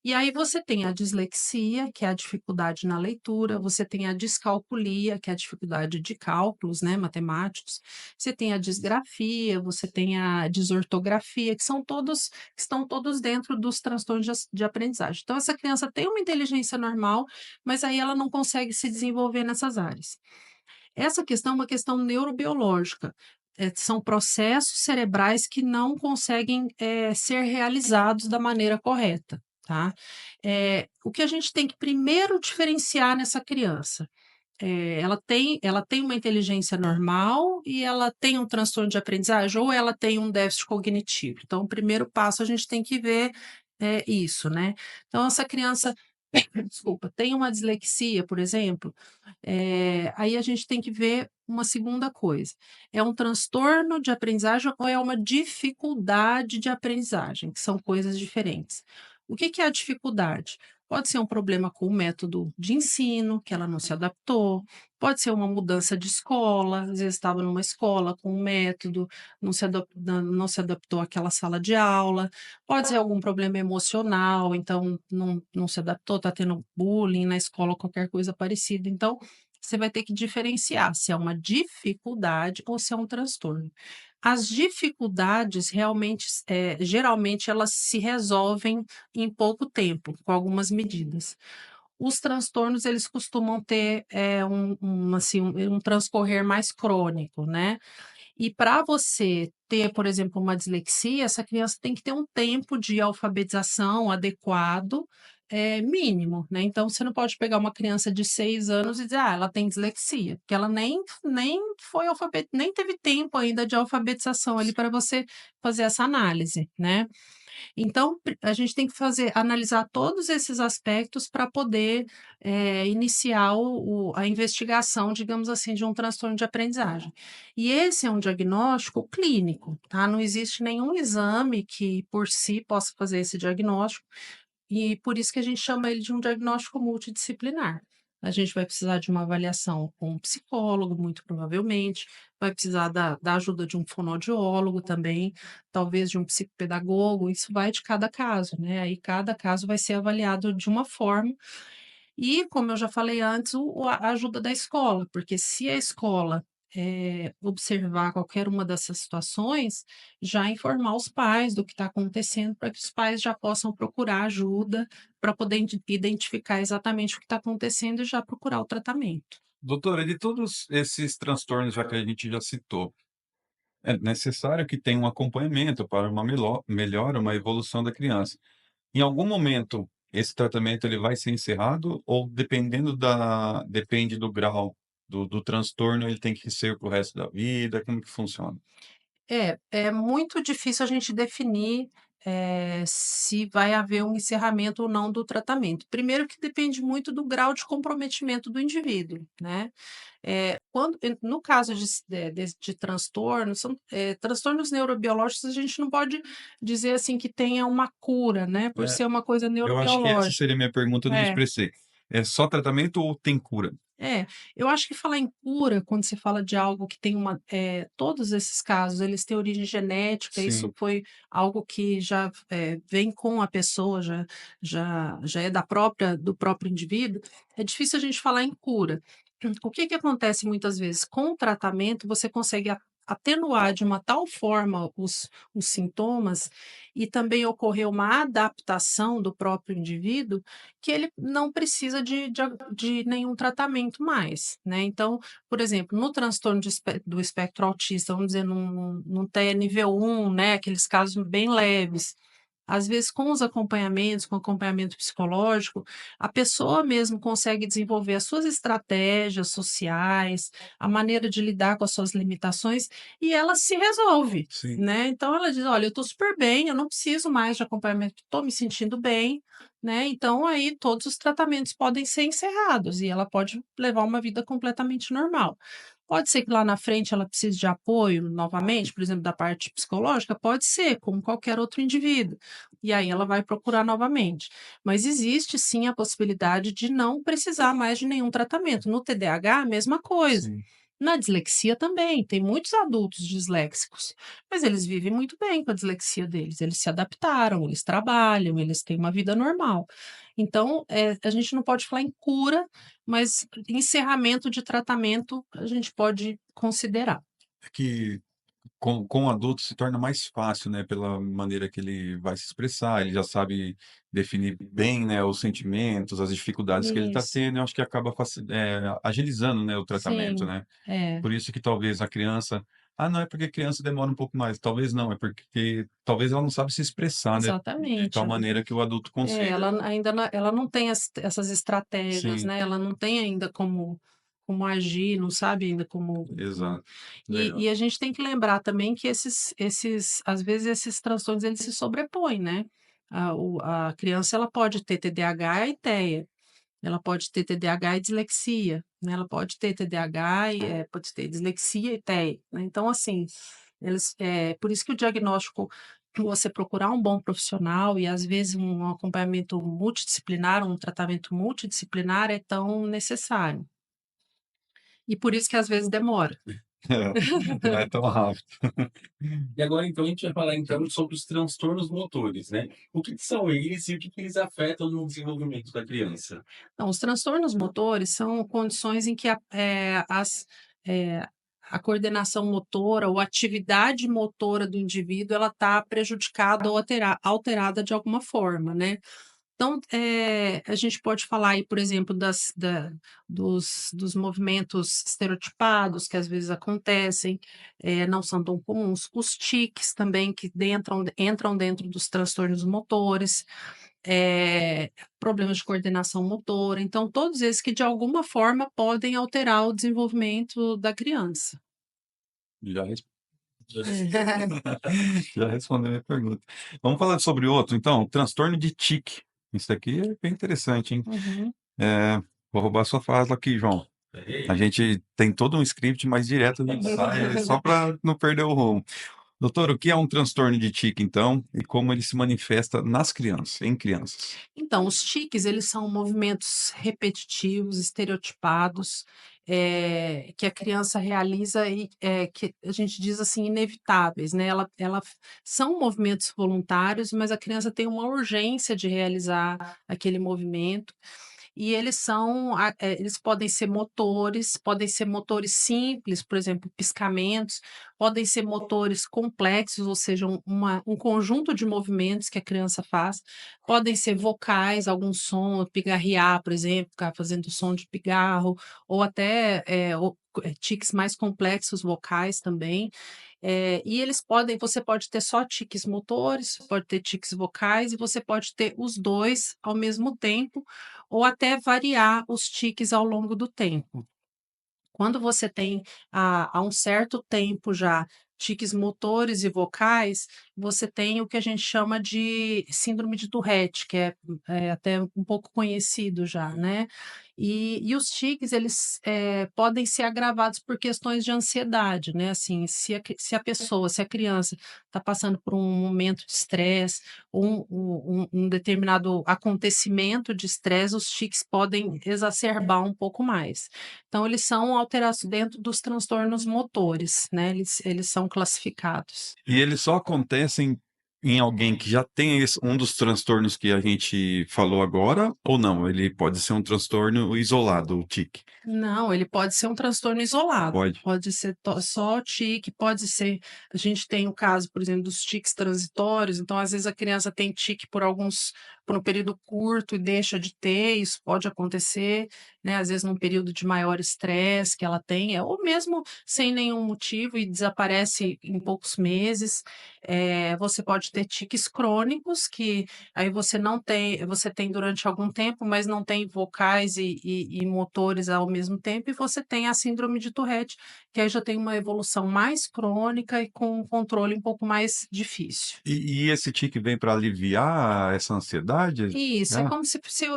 E aí você tem a dislexia, que é a dificuldade na leitura, você tem a descalculia, que é a dificuldade de cálculos, né, matemáticos, você tem a disgrafia, você tem a desortografia, que estão todos dentro dos transtornos de aprendizagem. Então, essa criança tem uma inteligência normal, mas aí ela não consegue se desenvolver nessas áreas. Essa questão é uma questão neurobiológica. São processos cerebrais que não conseguem ser realizados da maneira correta, tá? O que a gente tem que primeiro diferenciar nessa criança? Ela tem uma inteligência normal e ela tem um transtorno de aprendizagem ou ela tem um déficit cognitivo. Então, o primeiro passo a gente tem que ver isso, né? Então, essa criança, desculpa, tem uma dislexia, por exemplo, aí a gente tem que ver uma segunda coisa. É um transtorno de aprendizagem ou é uma dificuldade de aprendizagem, que são coisas diferentes. O que que é a dificuldade? Pode ser um problema com o método de ensino, que ela não se adaptou, pode ser uma mudança de escola, às vezes estava numa escola com um método, não se adaptou àquela sala de aula, pode ser algum problema emocional, então não se adaptou, está tendo bullying na escola, qualquer coisa parecida. Então, você vai ter que diferenciar se é uma dificuldade ou se é um transtorno. As dificuldades realmente, geralmente elas se resolvem em pouco tempo, com algumas medidas. Os transtornos, eles costumam ter assim, um transcorrer mais crônico, né? E para você ter, por exemplo, uma dislexia, essa criança tem que ter um tempo de alfabetização adequado, mínimo, né? Então, você não pode pegar uma criança de 6 anos e dizer, ela tem dislexia, porque ela nem foi nem teve tempo ainda de alfabetização ali para você fazer essa análise, né? Então, a gente tem que analisar todos esses aspectos para poder iniciar a investigação, digamos assim, de um transtorno de aprendizagem. E esse é um diagnóstico clínico, tá? Não existe nenhum exame que por si possa fazer esse diagnóstico, e por isso que a gente chama ele de um diagnóstico multidisciplinar. A gente vai precisar de uma avaliação com um psicólogo, muito provavelmente, vai precisar da ajuda de um fonoaudiólogo também, talvez de um psicopedagogo, isso vai de cada caso, né? Aí cada caso vai ser avaliado de uma forma. E, como eu já falei antes, a ajuda da escola, porque se a escola observar qualquer uma dessas situações, já informar os pais do que está acontecendo, para que os pais já possam procurar ajuda para poder identificar exatamente o que está acontecendo e já procurar o tratamento. Doutora, de todos esses transtornos, já que a gente já citou, é necessário que tenha um acompanhamento para uma melhora, uma evolução da criança. Em algum momento, esse tratamento ele vai ser encerrado ou depende do grau do transtorno, ele tem que ser para o resto da vida? Como que funciona? É muito difícil a gente definir, se vai haver um encerramento ou não do tratamento. Primeiro que depende muito do grau de comprometimento do indivíduo, né. No caso de transtornos, são, transtornos neurobiológicos, a gente não pode dizer, assim, que tenha uma cura, né, por É, ser uma coisa eu acho que essa neurobiológica. seria a minha pergunta, eu não É. expressei. É só tratamento ou tem cura? É, eu acho que falar em cura, quando você fala de algo que tem todos esses casos, eles têm origem genética, isso Sim, foi algo que já vem com a pessoa, já é do próprio indivíduo, é difícil a gente falar em cura. O que que acontece muitas vezes? Com o tratamento, você consegue atenuar de uma tal forma os sintomas e também ocorrer uma adaptação do próprio indivíduo que ele não precisa de nenhum tratamento mais, né. Então, por exemplo, no transtorno do espectro autista, vamos dizer, num TNV1, né, aqueles casos bem leves, às vezes com os acompanhamentos, com acompanhamento psicológico, a pessoa mesmo consegue desenvolver as suas estratégias sociais, a maneira de lidar com as suas limitações, e ela se resolve, sim. né. Então ela diz: "Olha, eu estou super bem, eu não preciso mais de acompanhamento, estou me sentindo bem", né, então aí todos os tratamentos podem ser encerrados e ela pode levar uma vida completamente normal. Pode ser que lá na frente ela precise de apoio novamente, por exemplo, da parte psicológica? Pode ser, como qualquer outro indivíduo. E aí ela vai procurar novamente. Mas existe sim a possibilidade de não precisar mais de nenhum tratamento. No TDAH, a mesma coisa. Sim. Na dislexia também, tem muitos adultos disléxicos, mas eles vivem muito bem com a dislexia deles, eles se adaptaram, eles trabalham, eles têm uma vida normal. Então, a gente não pode falar em cura, mas encerramento de tratamento a gente pode considerar. É que com o adulto se torna mais fácil, né, pela maneira que ele vai se expressar, ele já sabe definir bem, né, os sentimentos, as dificuldades que ele está Isso, tendo, eu acho que acaba agilizando, né, o tratamento, sim, né. é, Por isso que talvez a criança não, é porque a criança demora um pouco mais, talvez não, é porque talvez ela não sabe se expressar, né, de exatamente. tal maneira que o adulto Ela consiga. ainda ela não tem essas estratégias, Sim, né, ela não tem ainda como agir, não sabe ainda como exato, legal. e a gente tem que lembrar também que esses às vezes esses transtornos eles se sobrepõem, né. A criança ela pode ter TDAH e TEA, ela pode ter TDAH e dislexia, né, ela pode ter TDAH e, pode ter dislexia e TEA, né, então assim, por isso que o diagnóstico, você procurar um bom profissional e às vezes um acompanhamento multidisciplinar, um tratamento multidisciplinar é tão necessário. E por isso que às vezes demora. Não é tão rápido. E agora, então, a gente vai falar, então, sobre os transtornos motores, né? O que que são eles e o que que eles afetam no desenvolvimento da criança? Então, os transtornos motores são condições em que eh, a coordenação motora ou a atividade motora do indivíduo ela está prejudicada ou alterada de alguma forma, né? Então, a gente pode falar aí, por exemplo, dos movimentos estereotipados que às vezes acontecem, não são tão comuns. Os tiques também, que entram dentro dos transtornos motores, problemas de coordenação motora. Então, todos esses que de alguma forma podem alterar o desenvolvimento da criança. Já Já respondeu a minha pergunta. Vamos falar sobre outro então, transtorno de tique. Isso aqui é bem interessante, hein. Uhum. Vou roubar sua fala aqui, João. A Ei, gente tem todo um script, mas direto a gente sai só para não perder o rumo. Doutor, o que é um transtorno de tique, então, e como ele se manifesta nas crianças, em crianças? Então, os tiques, eles são movimentos repetitivos, estereotipados, que a criança realiza e, que a gente diz assim, inevitáveis, né? São movimentos voluntários, mas a criança tem uma urgência de realizar aquele movimento. E eles podem ser motores simples, por exemplo, piscamentos, podem ser motores complexos, ou seja, um conjunto de movimentos que a criança faz. Podem ser vocais, algum som, pigarrear, por exemplo, ficar fazendo som de pigarro, ou até, tiques mais complexos vocais também. E você pode ter só tiques motores, pode ter tiques vocais e você pode ter os 2 ao mesmo tempo, ou até variar os tiques ao longo do tempo. Quando você tem há um certo tempo já tiques motores e vocais, você tem o que a gente chama de síndrome de Tourette, que é até um pouco conhecido já, né. E os tiques, eles podem ser agravados por questões de ansiedade, né? Assim, se a pessoa, se a criança está passando por um momento de estresse, um determinado acontecimento de estresse, os tiques podem exacerbar um pouco mais. Então, eles são alterações dentro dos transtornos motores, né? Eles são classificados. E eles só acontecem em alguém que já tem um dos transtornos que a gente falou agora, ou não? Ele pode ser um transtorno isolado, o tique? Não, ele pode ser um transtorno isolado, Pode. pode ser só tique, pode ser. A gente tem o caso, por exemplo, dos tiques transitórios, então às vezes a criança tem tique por um período curto e deixa de ter, isso pode acontecer, né? Às vezes num período de maior estresse que ela tenha, ou mesmo sem nenhum motivo e desaparece em poucos meses. Você pode ter tiques crônicos que aí você tem durante algum tempo, mas não tem vocais e motores ao mesmo tempo, e você tem a síndrome de Tourette, que aí já tem uma evolução mais crônica e com um controle um pouco mais difícil. E esse tique vem para aliviar essa ansiedade? Isso, é É? como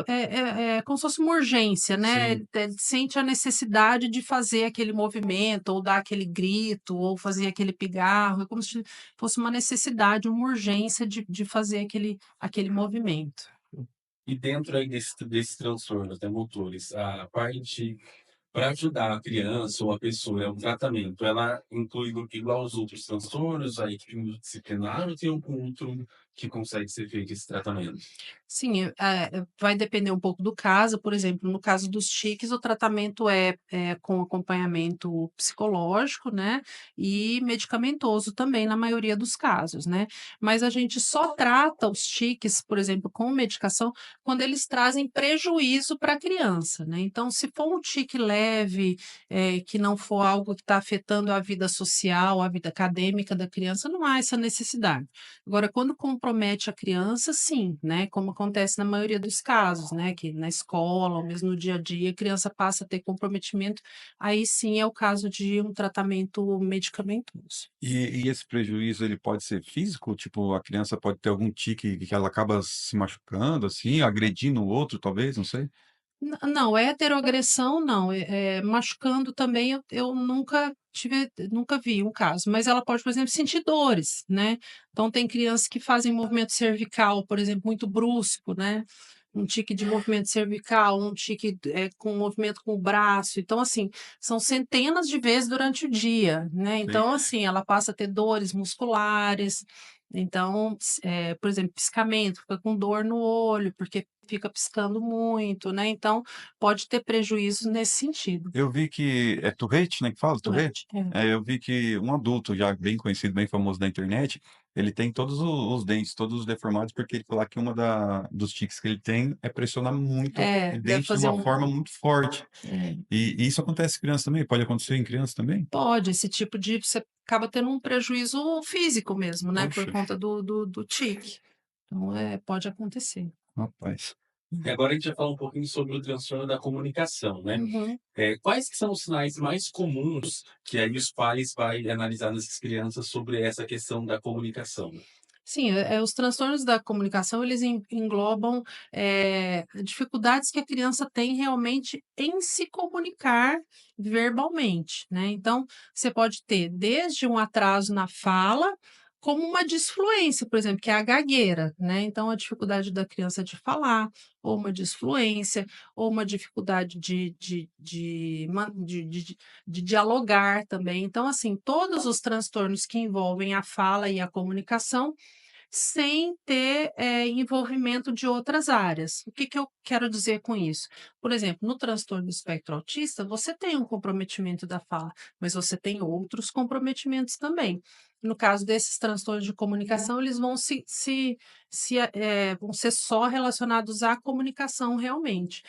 é como se fosse uma urgência, né, Sim. ele sente a necessidade de fazer aquele movimento, ou dar aquele grito, ou fazer aquele pigarro, é como se fosse uma necessidade, uma urgência de fazer aquele movimento. E dentro aí desses transtornos, né, motores, a parte para ajudar a criança ou a pessoa, é um tratamento, ela inclui igual aos outros transtornos, a equipe multidisciplinar ou tem algum outro que consegue ser feito esse tratamento? Sim, vai depender um pouco do caso. Por exemplo, no caso dos tiques, o tratamento é com acompanhamento psicológico, né, e medicamentoso também, na maioria dos casos, né. Mas a gente só trata os tiques, por exemplo, com medicação, quando eles trazem prejuízo para a criança, né. Então, se for um tique leve, que não for algo que está afetando a vida social, a vida acadêmica da criança, não há essa necessidade. Agora, quando compromete a criança, sim, né, como acontece na maioria dos casos, né, que na escola ou mesmo no dia a dia a criança passa a ter comprometimento, aí sim é o caso de um tratamento medicamentoso. E esse prejuízo ele pode ser físico? Tipo, a criança pode ter algum tique que ela acaba se machucando, assim, agredindo o outro, talvez, não sei? Não, heteroagressão não, machucando também eu nunca vi um caso, mas ela pode, por exemplo, sentir dores, né. Então tem crianças que fazem movimento cervical, por exemplo, muito brusco, né, um tique de movimento cervical, um tique, com movimento com o braço, então assim, são centenas de vezes durante o dia, né, Sim. então assim, ela passa a ter dores musculares, então, por exemplo, piscamento, fica com dor no olho, porque fica piscando muito, né, então pode ter prejuízos nesse sentido. Eu vi que é Tourette, né, que fala? Tourette? Doente. É. É, eu vi que um adulto já bem conhecido, bem famoso na internet, ele tem todos os dentes, todos deformados, porque ele fala que uma dos tiques que ele tem é pressionar muito É, o deve dente de fazer uma um forma muito forte. é, E isso acontece em criança também? Pode acontecer em criança também? pode, esse tipo de você acaba tendo um prejuízo físico mesmo, né, por Poxa, conta do tique. Então, pode acontecer. rapaz. E agora a gente vai falar um pouquinho sobre o transtorno da comunicação, né. Uhum. Quais que são os sinais mais comuns que aí os pais vai analisar nessas crianças sobre essa questão da comunicação? Sim, os transtornos da comunicação, eles englobam, dificuldades que a criança tem realmente em se comunicar verbalmente, né. Então, você pode ter desde um atraso na fala, como uma disfluência, por exemplo, que é a gagueira, né. Então a dificuldade da criança de falar, ou uma disfluência, ou uma dificuldade de dialogar também. Então, assim, todos os transtornos que envolvem a fala e a comunicação sem ter, envolvimento de outras áreas. O que que eu quero dizer com isso? Por exemplo, no transtorno do espectro autista, você tem um comprometimento da fala, mas você tem outros comprometimentos também. No caso desses transtornos de comunicação, eles vão vão ser só relacionados à comunicação realmente.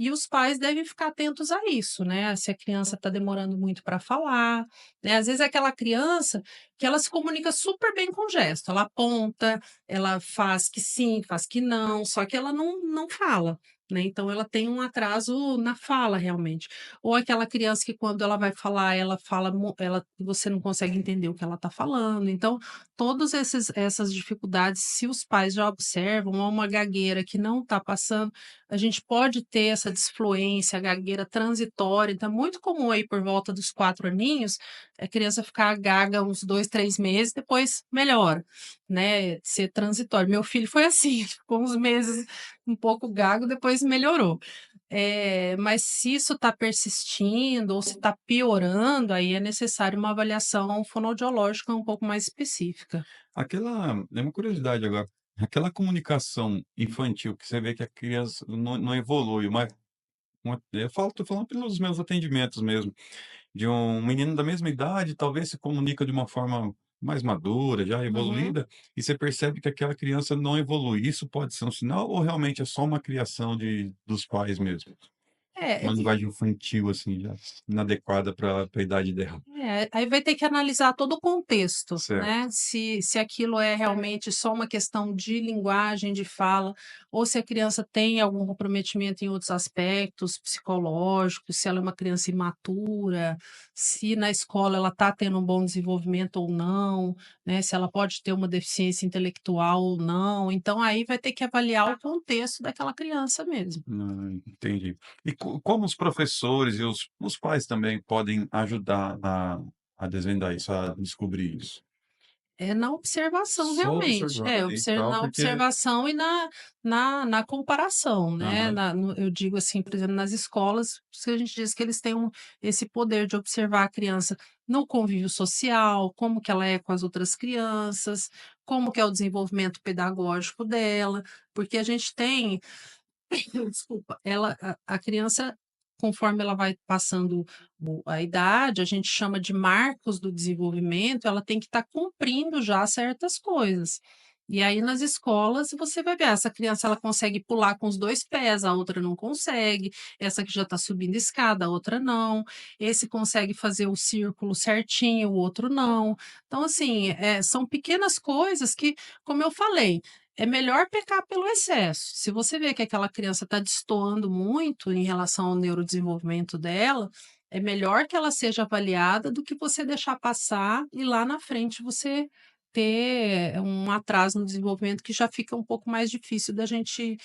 E os pais devem ficar atentos a isso, né, se a criança está demorando muito para falar, né, às vezes é aquela criança que ela se comunica super bem com gesto, ela aponta, ela faz que sim, faz que não, só que ela não fala, né, então ela tem um atraso na fala realmente. Ou aquela criança que quando ela vai falar, ela fala ela você não consegue entender o que ela está falando, então todos esses essas dificuldades, se os pais já observam, ou uma gagueira que não está passando, a gente pode ter essa disfluência, a gagueira transitória, então é muito comum aí por volta dos 4 aninhos, a criança ficar gaga uns 2, 3 meses, depois melhora, né, ser transitório. Meu filho foi assim, ficou uns meses um pouco gago, depois melhorou. Mas se isso está persistindo ou se está piorando, aí é necessário uma avaliação fonoaudiológica um pouco mais específica. Aquela é uma curiosidade agora, aquela comunicação infantil que você vê que a criança não evolui, mas eu falo tô falando pelos meus atendimentos mesmo, de um menino da mesma idade, talvez se comunica de uma forma mais madura, já Uhum. evoluída, e você percebe que aquela criança não evolui. Isso pode ser um sinal ou realmente é só uma criação dos pais mesmo? É, Uma linguagem infantil, assim, já inadequada para a idade dela. aí vai ter que analisar todo o contexto, Certo. né, se aquilo é realmente só uma questão de linguagem, de fala, ou se a criança tem algum comprometimento em outros aspectos psicológicos, se ela é uma criança imatura, se na escola ela está tendo um bom desenvolvimento ou não, né, se ela pode ter uma deficiência intelectual ou não, então aí vai ter que avaliar o contexto daquela criança mesmo. Entendi. E como os professores e os pais também podem ajudar a desvendar isso, a descobrir isso? É na observação Só realmente, observando ali e tal, na porque observação e na comparação, né, aham, eu digo assim, por exemplo, nas escolas, se a gente diz que eles têm esse poder de observar a criança no convívio social, como que ela é com as outras crianças, como que é o desenvolvimento pedagógico dela, porque a gente tem desculpa, a criança, conforme ela vai passando a idade, a gente chama de marcos do desenvolvimento, ela tem que estar cumprindo já certas coisas. E aí nas escolas você vai ver, essa criança ela consegue pular com os 2 pés, a outra não consegue, essa que já está subindo escada, a outra não, esse consegue fazer o círculo certinho, o outro não. Então assim, são pequenas coisas que, como eu falei, é melhor pecar pelo excesso. Se você vê que aquela criança está destoando muito em relação ao neurodesenvolvimento dela, é melhor que ela seja avaliada do que você deixar passar e lá na frente você ter um atraso no desenvolvimento que já fica um pouco mais difícil da gente,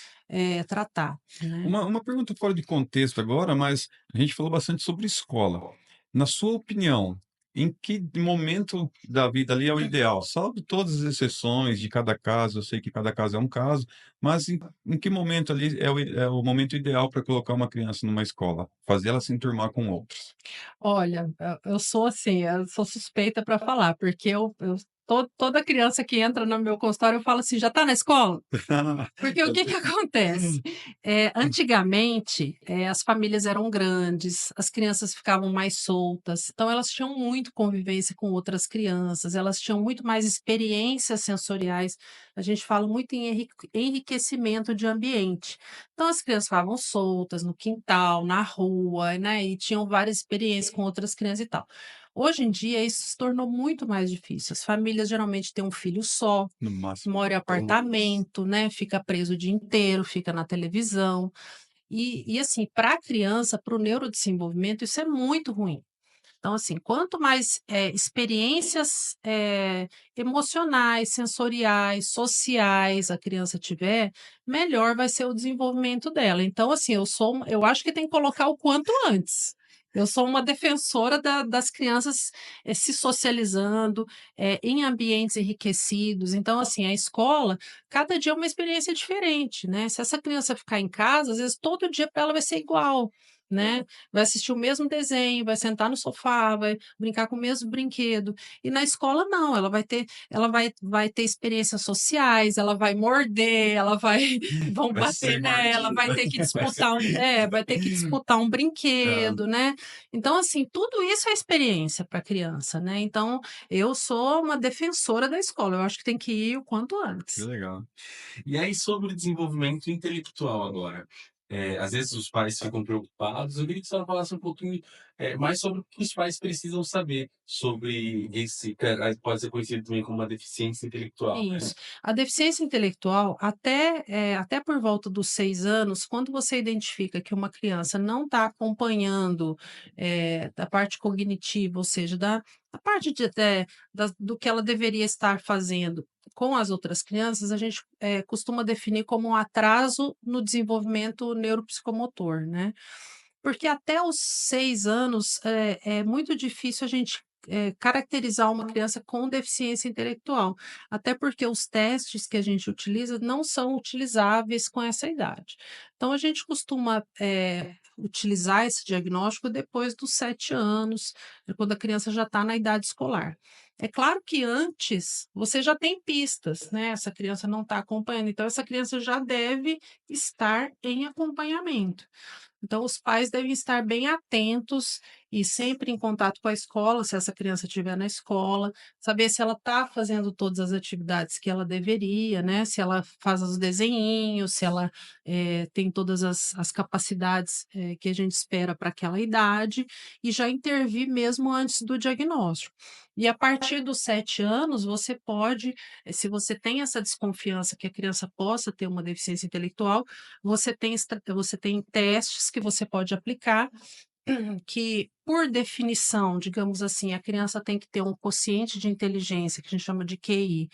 tratar, né. uma pergunta fora de contexto agora, mas a gente falou bastante sobre escola. Na sua opinião, em que momento da vida ali é o ideal? Salve todas as exceções de cada caso, eu sei que cada caso é um caso, mas em que momento ali é o momento ideal para colocar uma criança numa escola? Fazer ela se enturmar com outros? Olha, eu sou assim, eu sou suspeita para falar, porque eu toda criança que entra no meu consultório eu falo assim: "Já está na escola?". Porque o que que acontece? Antigamente, as famílias eram grandes, as crianças ficavam mais soltas, então elas tinham muito convivência com outras crianças, elas tinham muito mais experiências sensoriais, a gente fala muito em enriquecimento de ambiente. Então as crianças ficavam soltas no quintal, na rua, né, e tinham várias experiências com outras crianças e tal. Hoje em dia isso se tornou muito mais difícil, as famílias geralmente têm um filho só, No máximo mora em 2. apartamento, né, fica preso o dia inteiro, fica na televisão. E assim, para a criança, para o neurodesenvolvimento, isso é muito ruim. Então, assim, quanto mais, experiências, emocionais, sensoriais, sociais a criança tiver, melhor vai ser o desenvolvimento dela. Então, assim, eu acho que tem que colocar o quanto antes. Eu sou uma defensora das crianças, se socializando, em ambientes enriquecidos. Então, assim, a escola, cada dia é uma experiência diferente, né. Se essa criança ficar em casa, às vezes todo dia para ela vai ser igual, né. Vai assistir o mesmo desenho, vai sentar no sofá, vai brincar com o mesmo brinquedo. E na escola não, ela vai ter experiências sociais, ela vai morder, ela vai vão Vai bater ser nela, mordida. vai ter que disputar um Ah, brinquedo, né. Então, assim, tudo isso é experiência para a criança, né. Então, eu sou uma defensora da escola, eu acho que tem que ir o quanto que antes. legal. E aí, sobre o desenvolvimento intelectual agora. às vezes os pais ficam preocupados. Eu queria que a senhora falasse um pouquinho, mais sobre o que os pais precisam saber sobre esse pode ser conhecido também como uma deficiência intelectual, né. Isso. A deficiência intelectual, até por volta dos 6 anos, quando você identifica que uma criança não está acompanhando, da parte cognitiva, ou seja, da parte do que ela deveria estar fazendo com as outras crianças, a gente, costuma definir como um atraso no desenvolvimento neuropsicomotor, né. Porque até os 6 anos, é muito difícil a gente, caracterizar uma criança com deficiência intelectual, até porque os testes que a gente utiliza não são utilizáveis com essa idade. Então a gente costuma, utilizar esse diagnóstico depois dos 7 anos, quando a criança já está na idade escolar. É claro que antes você já tem pistas, né, essa criança não está acompanhando, então essa criança já deve estar em acompanhamento. Então, os pais devem estar bem atentos e sempre em contato com a escola, se essa criança estiver na escola, saber se ela está fazendo todas as atividades que ela deveria, né? Se ela faz os desenhinhos, se ela tem todas as capacidades que a gente espera para aquela idade, e já intervir mesmo antes do diagnóstico. E a partir dos 7 anos, você pode, se você tem essa desconfiança que a criança possa ter uma deficiência intelectual, você tem testes que você pode aplicar, que por definição, digamos assim, a criança tem que ter um quociente de inteligência, que a gente chama de QI,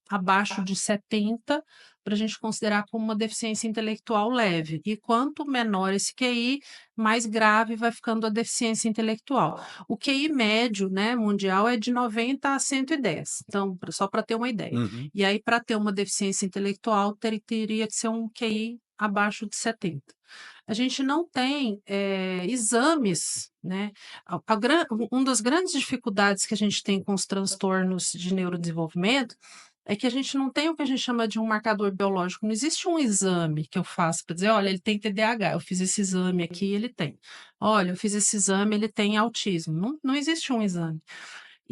abaixo de 70, para a gente considerar como uma deficiência intelectual leve. E quanto menor esse QI, mais grave vai ficando a deficiência intelectual. O QI médio, né, mundial é de 90 a 110, então, só para ter uma ideia. Uhum. E aí, para ter uma deficiência intelectual, teria que ser um QI abaixo de 70. A gente não tem, exames, né, a gran um das grandes dificuldades que a gente tem com os transtornos de neurodesenvolvimento, é que a gente não tem o que a gente chama de um marcador biológico, não existe um exame que eu faço para dizer: "Olha, ele tem TDAH, eu fiz esse exame aqui, ele tem. Olha, eu fiz esse exame, ele tem autismo", não existe um exame.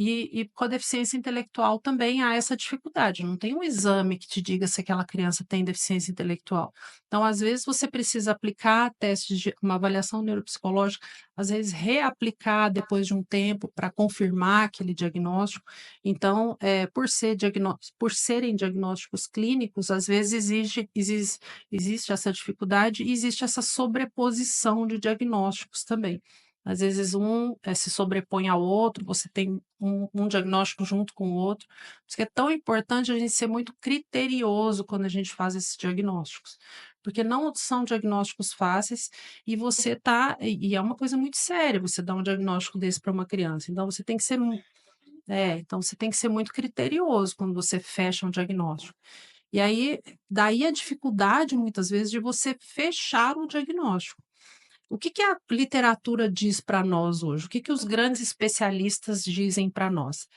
E com a deficiência intelectual também há essa dificuldade, não tem um exame que te diga se aquela criança tem deficiência intelectual. Então, às vezes, você precisa aplicar testes de uma avaliação neuropsicológica, às vezes reaplicar depois de um tempo para confirmar aquele diagnóstico. Então, por serem diagnósticos clínicos, às vezes existe essa dificuldade e existe essa sobreposição de diagnósticos também. Às vezes um, se sobrepõe ao outro, você tem um diagnóstico junto com o outro. Por isso que é tão importante a gente ser muito criterioso quando a gente faz esses diagnósticos, porque não são diagnósticos fáceis e e é uma coisa muito séria você dar um diagnóstico desse para uma criança, então você tem que ser então você tem que ser muito criterioso quando você fecha um diagnóstico. E aí, daí a dificuldade muitas vezes de você fechar o diagnóstico. O que que a literatura diz para nós hoje? O que que os grandes especialistas dizem para nós?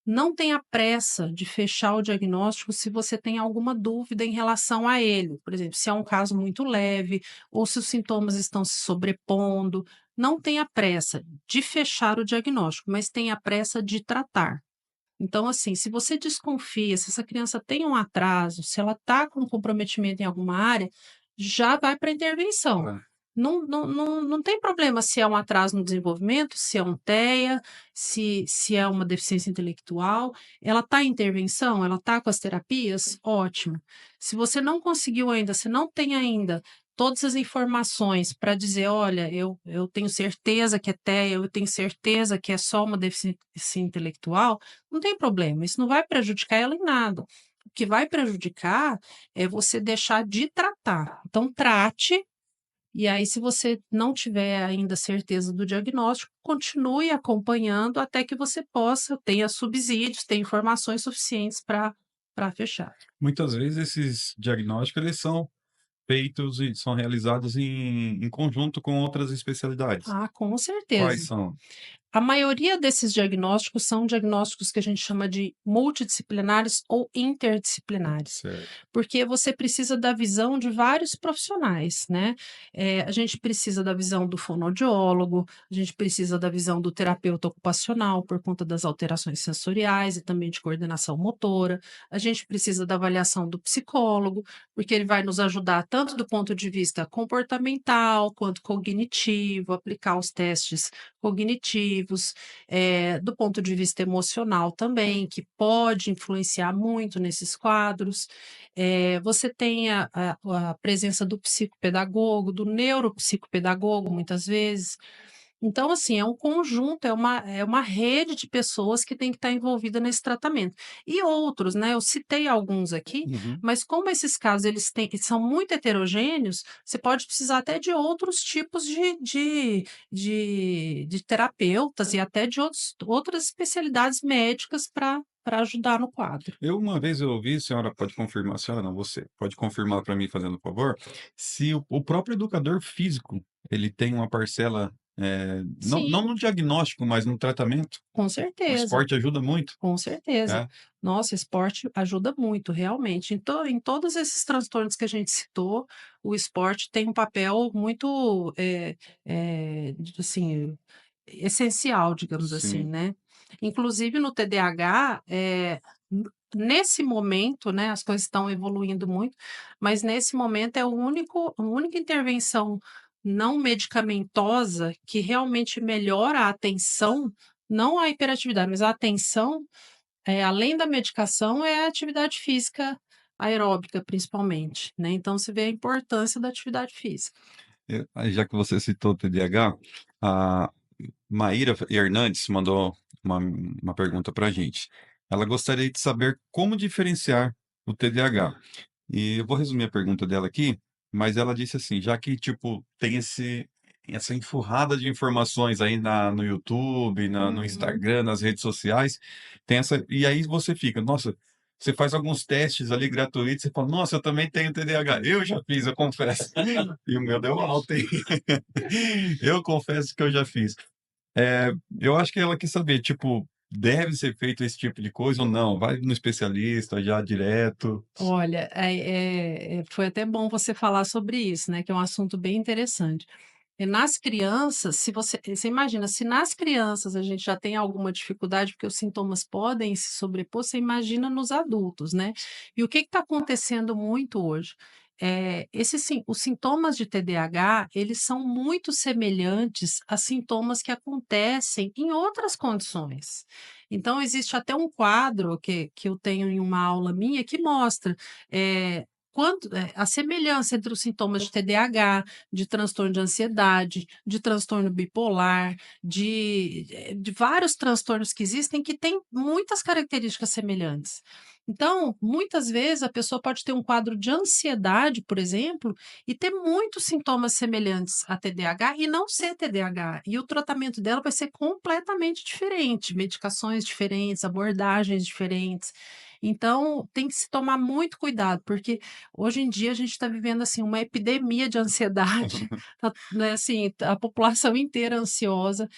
Não tenha pressa de fechar o diagnóstico se você tem alguma dúvida em relação a ele. Por exemplo, se é um caso muito leve ou se os sintomas estão se sobrepondo. Não tenha pressa de fechar o diagnóstico, mas tenha pressa de tratar. Então, assim, se você desconfia, se essa criança tem um atraso, se ela está com comprometimento em alguma área, já vai para a intervenção. Tá. Não tem problema se é um atraso no desenvolvimento, se é um TEA, se é uma deficiência intelectual. Ela está em intervenção? Ela está com as terapias? Ótimo. Se você não conseguiu ainda, se não tem ainda todas as informações para dizer: olha, eu tenho certeza que é TEA, eu tenho certeza que é só uma deficiência intelectual, não tem problema, isso não vai prejudicar ela em nada. O que vai prejudicar é você deixar de tratar. Então, trate e aí, se você não tiver ainda certeza do diagnóstico, continue acompanhando até que você possa tenha subsídios, tenha informações suficientes para fechar. Muitas vezes esses diagnósticos eles são feitos e são realizados em conjunto com outras especialidades. Ah, com Quais certeza. são? A maioria desses diagnósticos são diagnósticos que a gente chama de multidisciplinares ou interdisciplinares, Certo. porque você precisa da visão de vários profissionais, né? A gente precisa da visão do fonoaudiólogo, a gente precisa da visão do terapeuta ocupacional por conta das alterações sensoriais e também de coordenação motora, a gente precisa da avaliação do psicólogo, porque ele vai nos ajudar tanto do ponto de vista comportamental quanto cognitivo, aplicar os testes cognitivos, do ponto de vista emocional também, que pode influenciar muito nesses quadros. Você tem a presença do psicopedagogo, do neuropsicopedagogo, muitas vezes. Então, assim, é um conjunto, é uma rede de pessoas que tem que estar envolvida nesse tratamento. E outros, né? Eu citei alguns aqui, Uhum. mas como esses casos eles são muito heterogêneos, você pode precisar até de outros tipos de terapeutas e até de outras especialidades médicas para ajudar no quadro. Eu uma vez eu ouvi, a senhora pode confirmar, a senhora não, você, pode confirmar para mim fazendo um favor, se o próprio educador físico, ele tem uma parcela, não Sim, no diagnóstico, mas no tratamento, com o certeza. esporte ajuda muito, Com certeza. é? Nossa, esporte ajuda muito, realmente. Em todos esses transtornos que a gente citou, o esporte tem um papel muito, assim, essencial, digamos assim, Sim. né. Inclusive no TDAH, nesse momento, né, as coisas estão evoluindo muito, mas nesse momento é a única intervenção não medicamentosa que realmente melhora a atenção, não a hiperatividade, mas a atenção, além da medicação, é a atividade física aeróbica, principalmente, né, então se vê a importância da atividade física. Aí já que você citou o TDAH, a Maíra Hernandes mandou uma pergunta para a gente. Ela gostaria de saber como diferenciar o TDAH. E eu vou resumir a pergunta dela aqui, mas ela disse assim, já que, tipo, tem essa enxurrada de informações aí no YouTube, no Uhum. Instagram, nas redes sociais, tem essa, e aí você fica, nossa, você faz alguns testes ali gratuitos, você fala, nossa, eu também tenho TDAH. Eu já fiz, eu confesso. E o meu deu alta, hein? Eu confesso que eu já fiz. Eu acho que ela quer saber, tipo, deve ser feito esse tipo de coisa ou não? Vai no especialista já direto? Olha, foi até bom você falar sobre isso, né, que é um assunto bem interessante. Nas crianças, se você imagina, se nas crianças a gente já tem alguma dificuldade, porque os sintomas podem se sobrepor, você imagina nos adultos, né. E o que está acontecendo muito hoje? Os sintomas de TDAH, eles são muito semelhantes a sintomas que acontecem em outras condições. Então existe até um quadro que eu tenho em uma aula minha que mostra, a semelhança entre os sintomas de TDAH, de transtorno de ansiedade, de transtorno bipolar, de vários transtornos que existem que têm muitas características semelhantes. Então, muitas vezes a pessoa pode ter um quadro de ansiedade, por exemplo, e ter muitos sintomas semelhantes a TDAH e não ser TDAH. E o tratamento dela vai ser completamente diferente, medicações diferentes, abordagens diferentes. Então, tem que se tomar muito cuidado, porque hoje em dia a gente está vivendo assim uma epidemia de ansiedade, tá, né, assim, a população inteira ansiosa,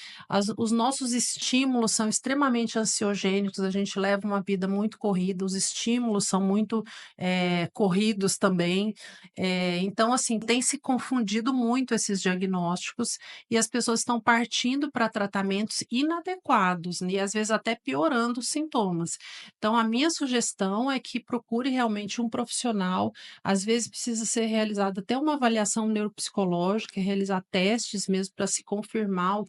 os nossos estímulos são extremamente ansiogênicos, a gente leva uma vida muito corrida, os estímulos são muito corridos também. Então, assim, tem se confundido muito esses diagnósticos e as pessoas estão partindo para tratamentos inadequados, né, e às vezes até piorando os sintomas. Então, a minha sugestão é que procure realmente um profissional, às vezes precisa ser realizada até uma avaliação neuropsicológica, realizar testes mesmo para se confirmar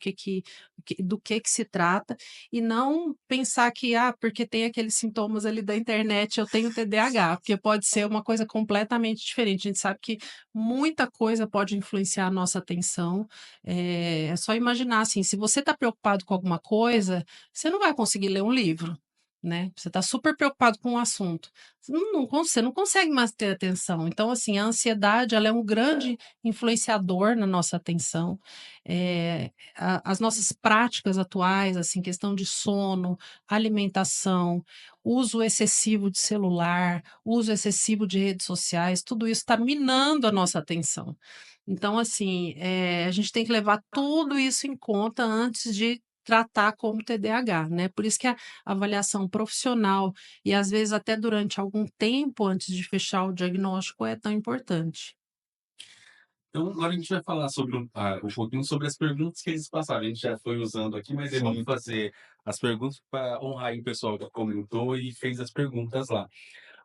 do que se trata, e não pensar que, porque tem aqueles sintomas ali da internet, eu tenho TDAH, porque pode ser uma coisa completamente diferente. A gente sabe que muita coisa pode influenciar a nossa atenção. É só imaginar assim, se você está preocupado com alguma coisa, você não vai conseguir ler um livro, né? Você está super preocupado com o assunto. Você não consegue mais ter atenção. Então, assim, a ansiedade, ela é um grande influenciador na nossa atenção. As nossas práticas atuais, assim, questão de sono, alimentação, uso excessivo de celular, uso excessivo de redes sociais, tudo isso está minando a nossa atenção. Então, assim, a gente tem que levar tudo isso em conta antes de tratar como TDAH, né? Por isso que a avaliação profissional e às vezes até durante algum tempo antes de fechar o diagnóstico é tão importante. Então, agora a gente vai falar sobre um pouquinho sobre as perguntas que eles passaram. A gente já foi usando aqui, mas aí vamos Sim. fazer as perguntas para honrar aí o pessoal que comentou e fez as perguntas lá.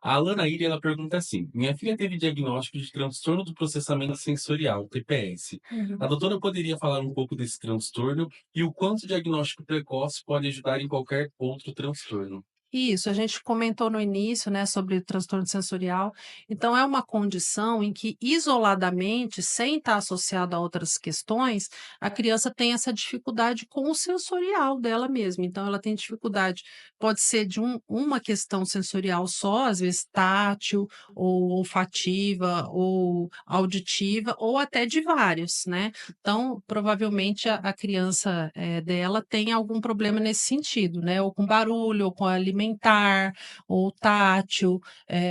A Alana Iri, ela pergunta assim: minha filha teve diagnóstico de transtorno do processamento sensorial, TPS. A Uhum. doutora poderia falar um pouco desse transtorno e o quanto o diagnóstico precoce pode ajudar em qualquer outro transtorno? Isso, a gente comentou no início, né, sobre transtorno sensorial. Então, é uma condição em que, isoladamente, sem estar associado a outras questões, a criança tem essa dificuldade com o sensorial dela mesma. Então, ela tem dificuldade, pode ser de uma questão sensorial só, às vezes tátil, ou olfativa, ou auditiva, ou até de vários, né? Então, provavelmente a criança dela tem algum problema nesse sentido, né? Ou com barulho, ou com alimentar, ou tátil,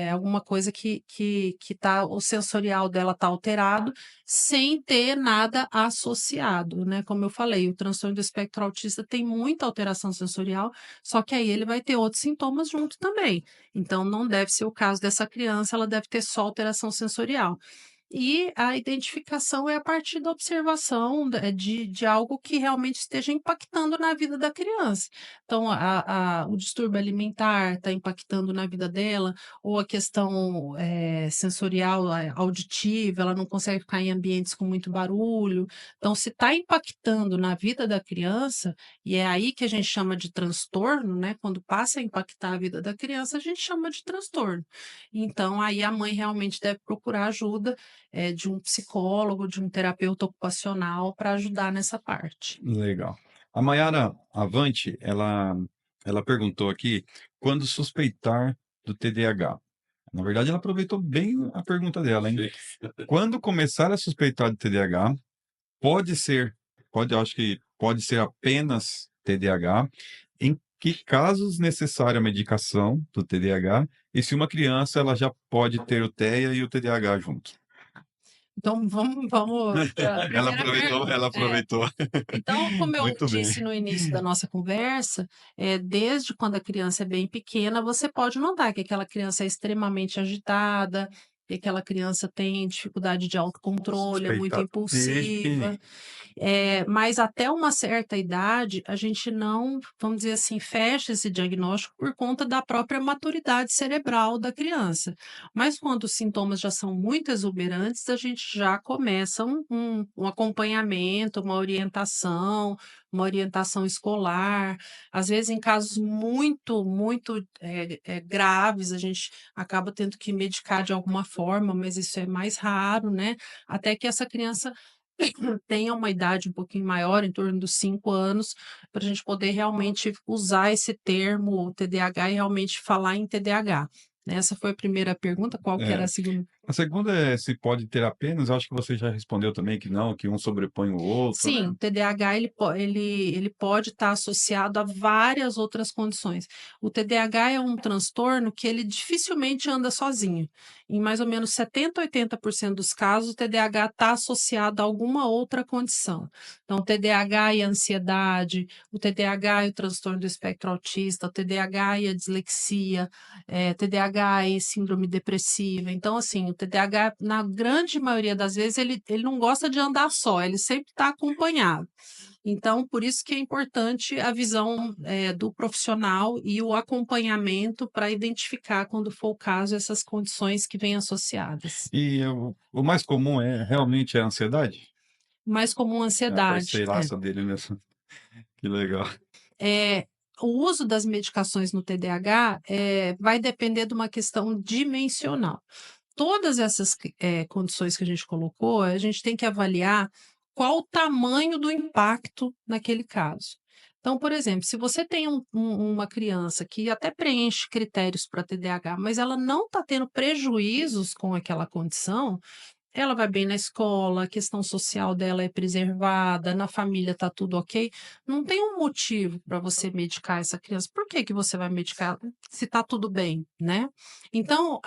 alguma coisa que tá, o sensorial dela está alterado, sem ter nada associado, né? Como eu falei, o transtorno do espectro autista tem muita alteração sensorial, só que aí ele vai ter outros sintomas junto também. Então, não deve ser o caso dessa criança, ela deve ter só alteração sensorial. E a identificação é a partir da observação de algo que realmente esteja impactando na vida da criança. Então, o distúrbio alimentar está impactando na vida dela, ou a questão sensorial, auditiva, ela não consegue ficar em ambientes com muito barulho. Então, se está impactando na vida da criança, e é aí que a gente chama de transtorno, né? Quando passa a impactar a vida da criança, a gente chama de transtorno. Então, aí a mãe realmente deve procurar ajuda de um psicólogo, de um terapeuta ocupacional para ajudar nessa parte. Legal. A Mayara Avante, ela perguntou aqui, quando suspeitar do TDAH? Na verdade, ela aproveitou bem a pergunta dela, hein? Quando começar a suspeitar de TDAH, pode ser, eu acho que pode ser apenas TDAH, em que casos necessária a medicação do TDAH, e se uma criança ela já pode ter o TEA e o TDAH junto. Então, vamos para a Ela primeira aproveitou, pergunta. ela aproveitou. Então, como eu Muito bem. disse no início da nossa conversa, desde quando a criança é bem pequena, você pode notar que aquela criança é extremamente agitada, que aquela criança tem dificuldade de autocontrole, é muito Suspeitar desde impulsiva. pequenininho. Mas até uma certa idade, a gente não, vamos dizer assim, fecha esse diagnóstico por conta da própria maturidade cerebral da criança. Mas quando os sintomas já são muito exuberantes, a gente já começa um acompanhamento, uma orientação escolar. Às vezes, em casos muito, muito graves, a gente acaba tendo que medicar de alguma forma, mas isso é mais raro, né? Até que essa criança tenha uma idade um pouquinho maior, em torno dos 5 anos, para a gente poder realmente usar esse termo TDAH e realmente falar em TDAH. Né, essa foi a primeira pergunta, qual que era a É. segunda? A segunda é se pode ter apenas, eu acho que você já respondeu também que não, que um sobrepõe o outro, Sim, né. o TDAH ele pode estar associado a várias outras condições. O TDAH é um transtorno que ele dificilmente anda sozinho. Em mais ou menos 70, 80% dos casos, o TDAH está associado a alguma outra condição. Então, o TDAH e a ansiedade, o TDAH e o transtorno do espectro autista, o TDAH e a dislexia, TDAH e síndrome depressiva. Então, assim, o TDAH, na grande maioria das vezes, ele não gosta de andar só, ele sempre está acompanhado. Então, por isso que é importante a visão do profissional e o acompanhamento para identificar, quando for o caso, essas condições que vêm associadas. E o mais comum é realmente a ansiedade? Mais comum, a É a ansiedade. parceiraça dele mesmo. Que legal. É, o uso das medicações no TDAH vai depender de uma questão dimensional. Todas essas condições que a gente colocou, a gente tem que avaliar qual o tamanho do impacto naquele caso. Então, por exemplo, se você tem uma criança que até preenche critérios para TDAH, mas ela não está tendo prejuízos com aquela condição, ela vai bem na escola, a questão social dela é preservada, na família está tudo ok. Não tem um motivo para você medicar essa criança. Por que que você vai medicar se está tudo bem, né? Então,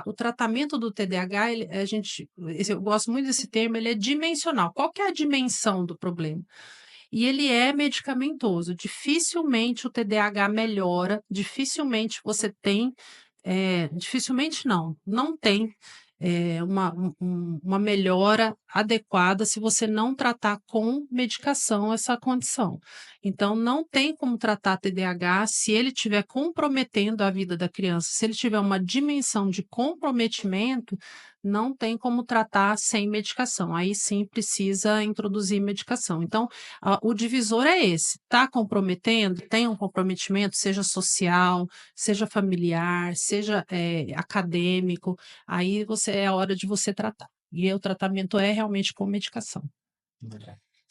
o tratamento do TDAH, eu gosto muito desse termo, ele é dimensional. Qual que é a dimensão do problema? e ele é medicamentoso. Dificilmente o TDAH melhora, dificilmente você tem, dificilmente não, não tem, uma melhora adequada se você não tratar com medicação essa condição. Então, não tem como tratar TDAH se ele estiver comprometendo a vida da criança. Se ele tiver uma dimensão de comprometimento, não tem como tratar sem medicação. Aí sim precisa introduzir medicação. Então, o divisor é esse: está comprometendo, tem um comprometimento, seja social, seja familiar, seja acadêmico, aí é a hora de você tratar. E o tratamento é realmente com medicação.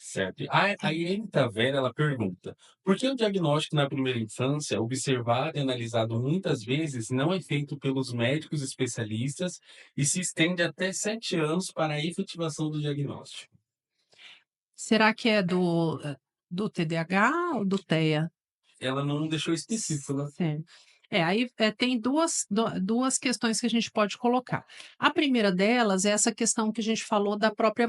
Certo. A Iene Tavera, ela pergunta: por que o diagnóstico na primeira infância, observado e analisado muitas vezes, não é feito pelos médicos especialistas e se estende até 7 anos para a efetivação do diagnóstico? Será que é do TDAH ou do TEA? Ela não deixou específico, né? Certo. Aí, tem duas questões que a gente pode colocar. A primeira delas é essa questão que a gente falou da própria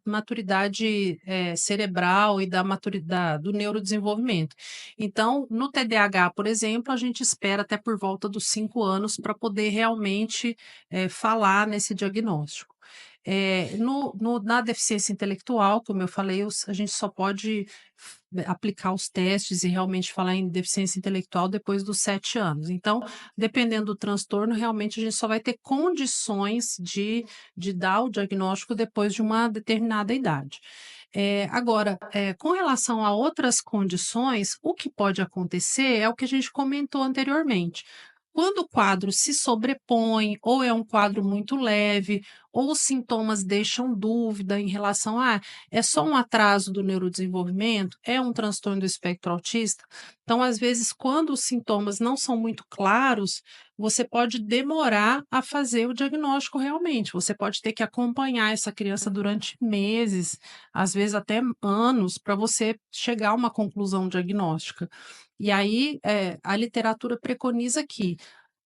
maturidade, cerebral e do neurodesenvolvimento. Então, no TDAH, por exemplo, a gente espera até por volta dos 5 anos para poder realmente, falar nesse diagnóstico. Na deficiência intelectual, como eu falei, a gente só pode aplicar os testes e realmente falar em deficiência intelectual depois dos 7 anos. Então, dependendo do transtorno, realmente a gente só vai ter condições de dar o diagnóstico depois de uma determinada idade. Agora, com relação a outras condições, o que pode acontecer é o que a gente comentou anteriormente. Quando o quadro se sobrepõe, ou é um quadro muito leve, ou os sintomas deixam dúvida em relação a é só um atraso do neurodesenvolvimento, é um transtorno do espectro autista. Então, às vezes, quando os sintomas não são muito claros, você pode demorar a fazer o diagnóstico realmente. Você pode ter que acompanhar essa criança durante meses, às vezes até anos, para você chegar a uma conclusão diagnóstica. E aí, a literatura preconiza que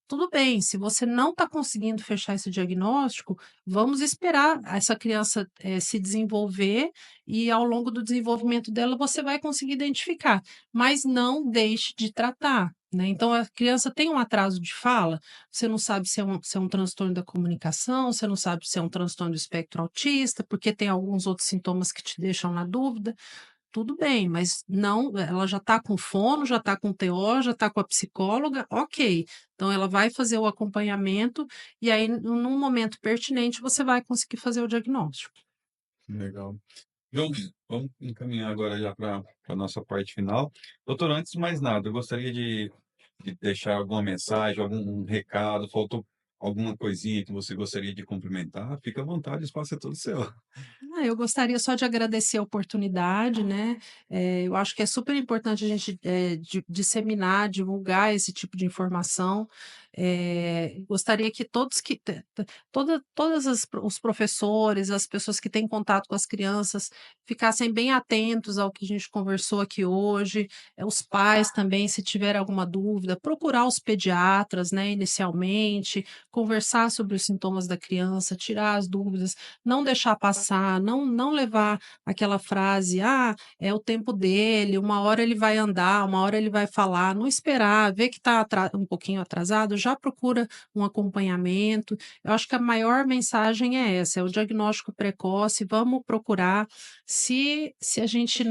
tudo bem, se você não está conseguindo fechar esse diagnóstico, vamos esperar essa criança, se desenvolver e ao longo do desenvolvimento dela você vai conseguir identificar, mas não deixe de tratar, né. Então a criança tem um atraso de fala, você não sabe se é um transtorno da comunicação, você não sabe se é um transtorno do espectro autista, porque tem alguns outros sintomas que te deixam na dúvida. Tudo bem, mas não, ela já está com fono, já está com TO, já está com a psicóloga, ok. Então ela vai fazer o acompanhamento e aí num momento pertinente você vai conseguir fazer o diagnóstico. Legal. João, vamos encaminhar agora já para a nossa parte final. Doutor, antes de mais nada, eu gostaria de deixar alguma mensagem, algum recado, faltou alguma coisinha que você gostaria de complementar? Fica à vontade, o espaço é todo seu. Eu gostaria só de agradecer a oportunidade, né, eu acho que é super importante a gente, disseminar, divulgar esse tipo de informação, gostaria que todos que te te toda todas as os professores, as pessoas que têm contato com as crianças, ficassem bem atentos ao que a gente conversou aqui hoje, os pais também, se tiver alguma dúvida, procurar os pediatras, né, inicialmente, conversar sobre os sintomas da criança, tirar as dúvidas, não deixar passar, não levar aquela frase: "Ah, é o tempo dele, uma hora ele vai andar, uma hora ele vai falar", não esperar, ver que está um pouquinho atrasado, já procura um acompanhamento. Eu acho que a maior mensagem é essa, é o diagnóstico precoce, vamos procurar. Se a gente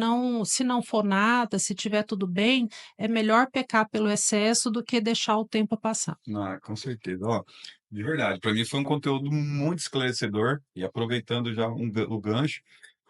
se não for nada, se tiver tudo bem, é melhor pecar pelo excesso do que deixar o tempo passar. Ah, com certeza. Ó, de verdade, para mim foi um conteúdo muito esclarecedor e aproveitando já o gancho,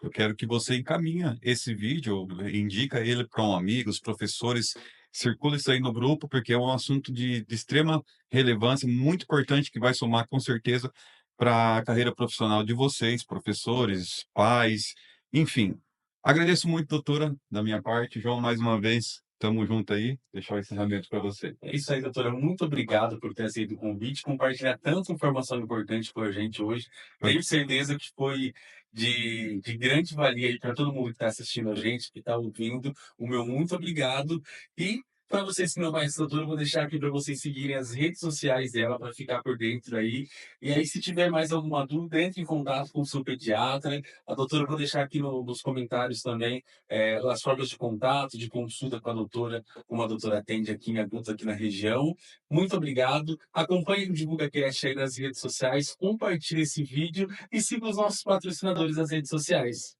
eu quero que você encaminha esse vídeo, indica ele para um amigo, os professores, circula isso aí no grupo, porque é um assunto de extrema relevância, muito importante, que vai somar com certeza para a carreira profissional de vocês, professores, pais, enfim. Agradeço muito, doutora, da minha parte. João, mais uma vez, tamo junto aí. Deixar o encerramento para você. É isso aí, doutora. Muito obrigado por ter aceito o convite, compartilhar tanta informação importante com a gente hoje. Tenho certeza que foi de grande valia para todo mundo que está assistindo a gente, que está ouvindo. O meu muito obrigado e Para vocês que não conhecem a doutora, eu vou deixar aqui para vocês seguirem as redes sociais dela para ficar por dentro aí. E aí, se tiver mais alguma dúvida, entre em contato com o seu pediatra. A doutora, eu vou deixar aqui nos comentários também as formas de contato, de consulta com a doutora, como a doutora atende aqui em Agudos, aqui na região. Muito obrigado. Acompanhe o Divulga Cast aí nas redes sociais, compartilhe esse vídeo e siga os nossos patrocinadores nas redes sociais.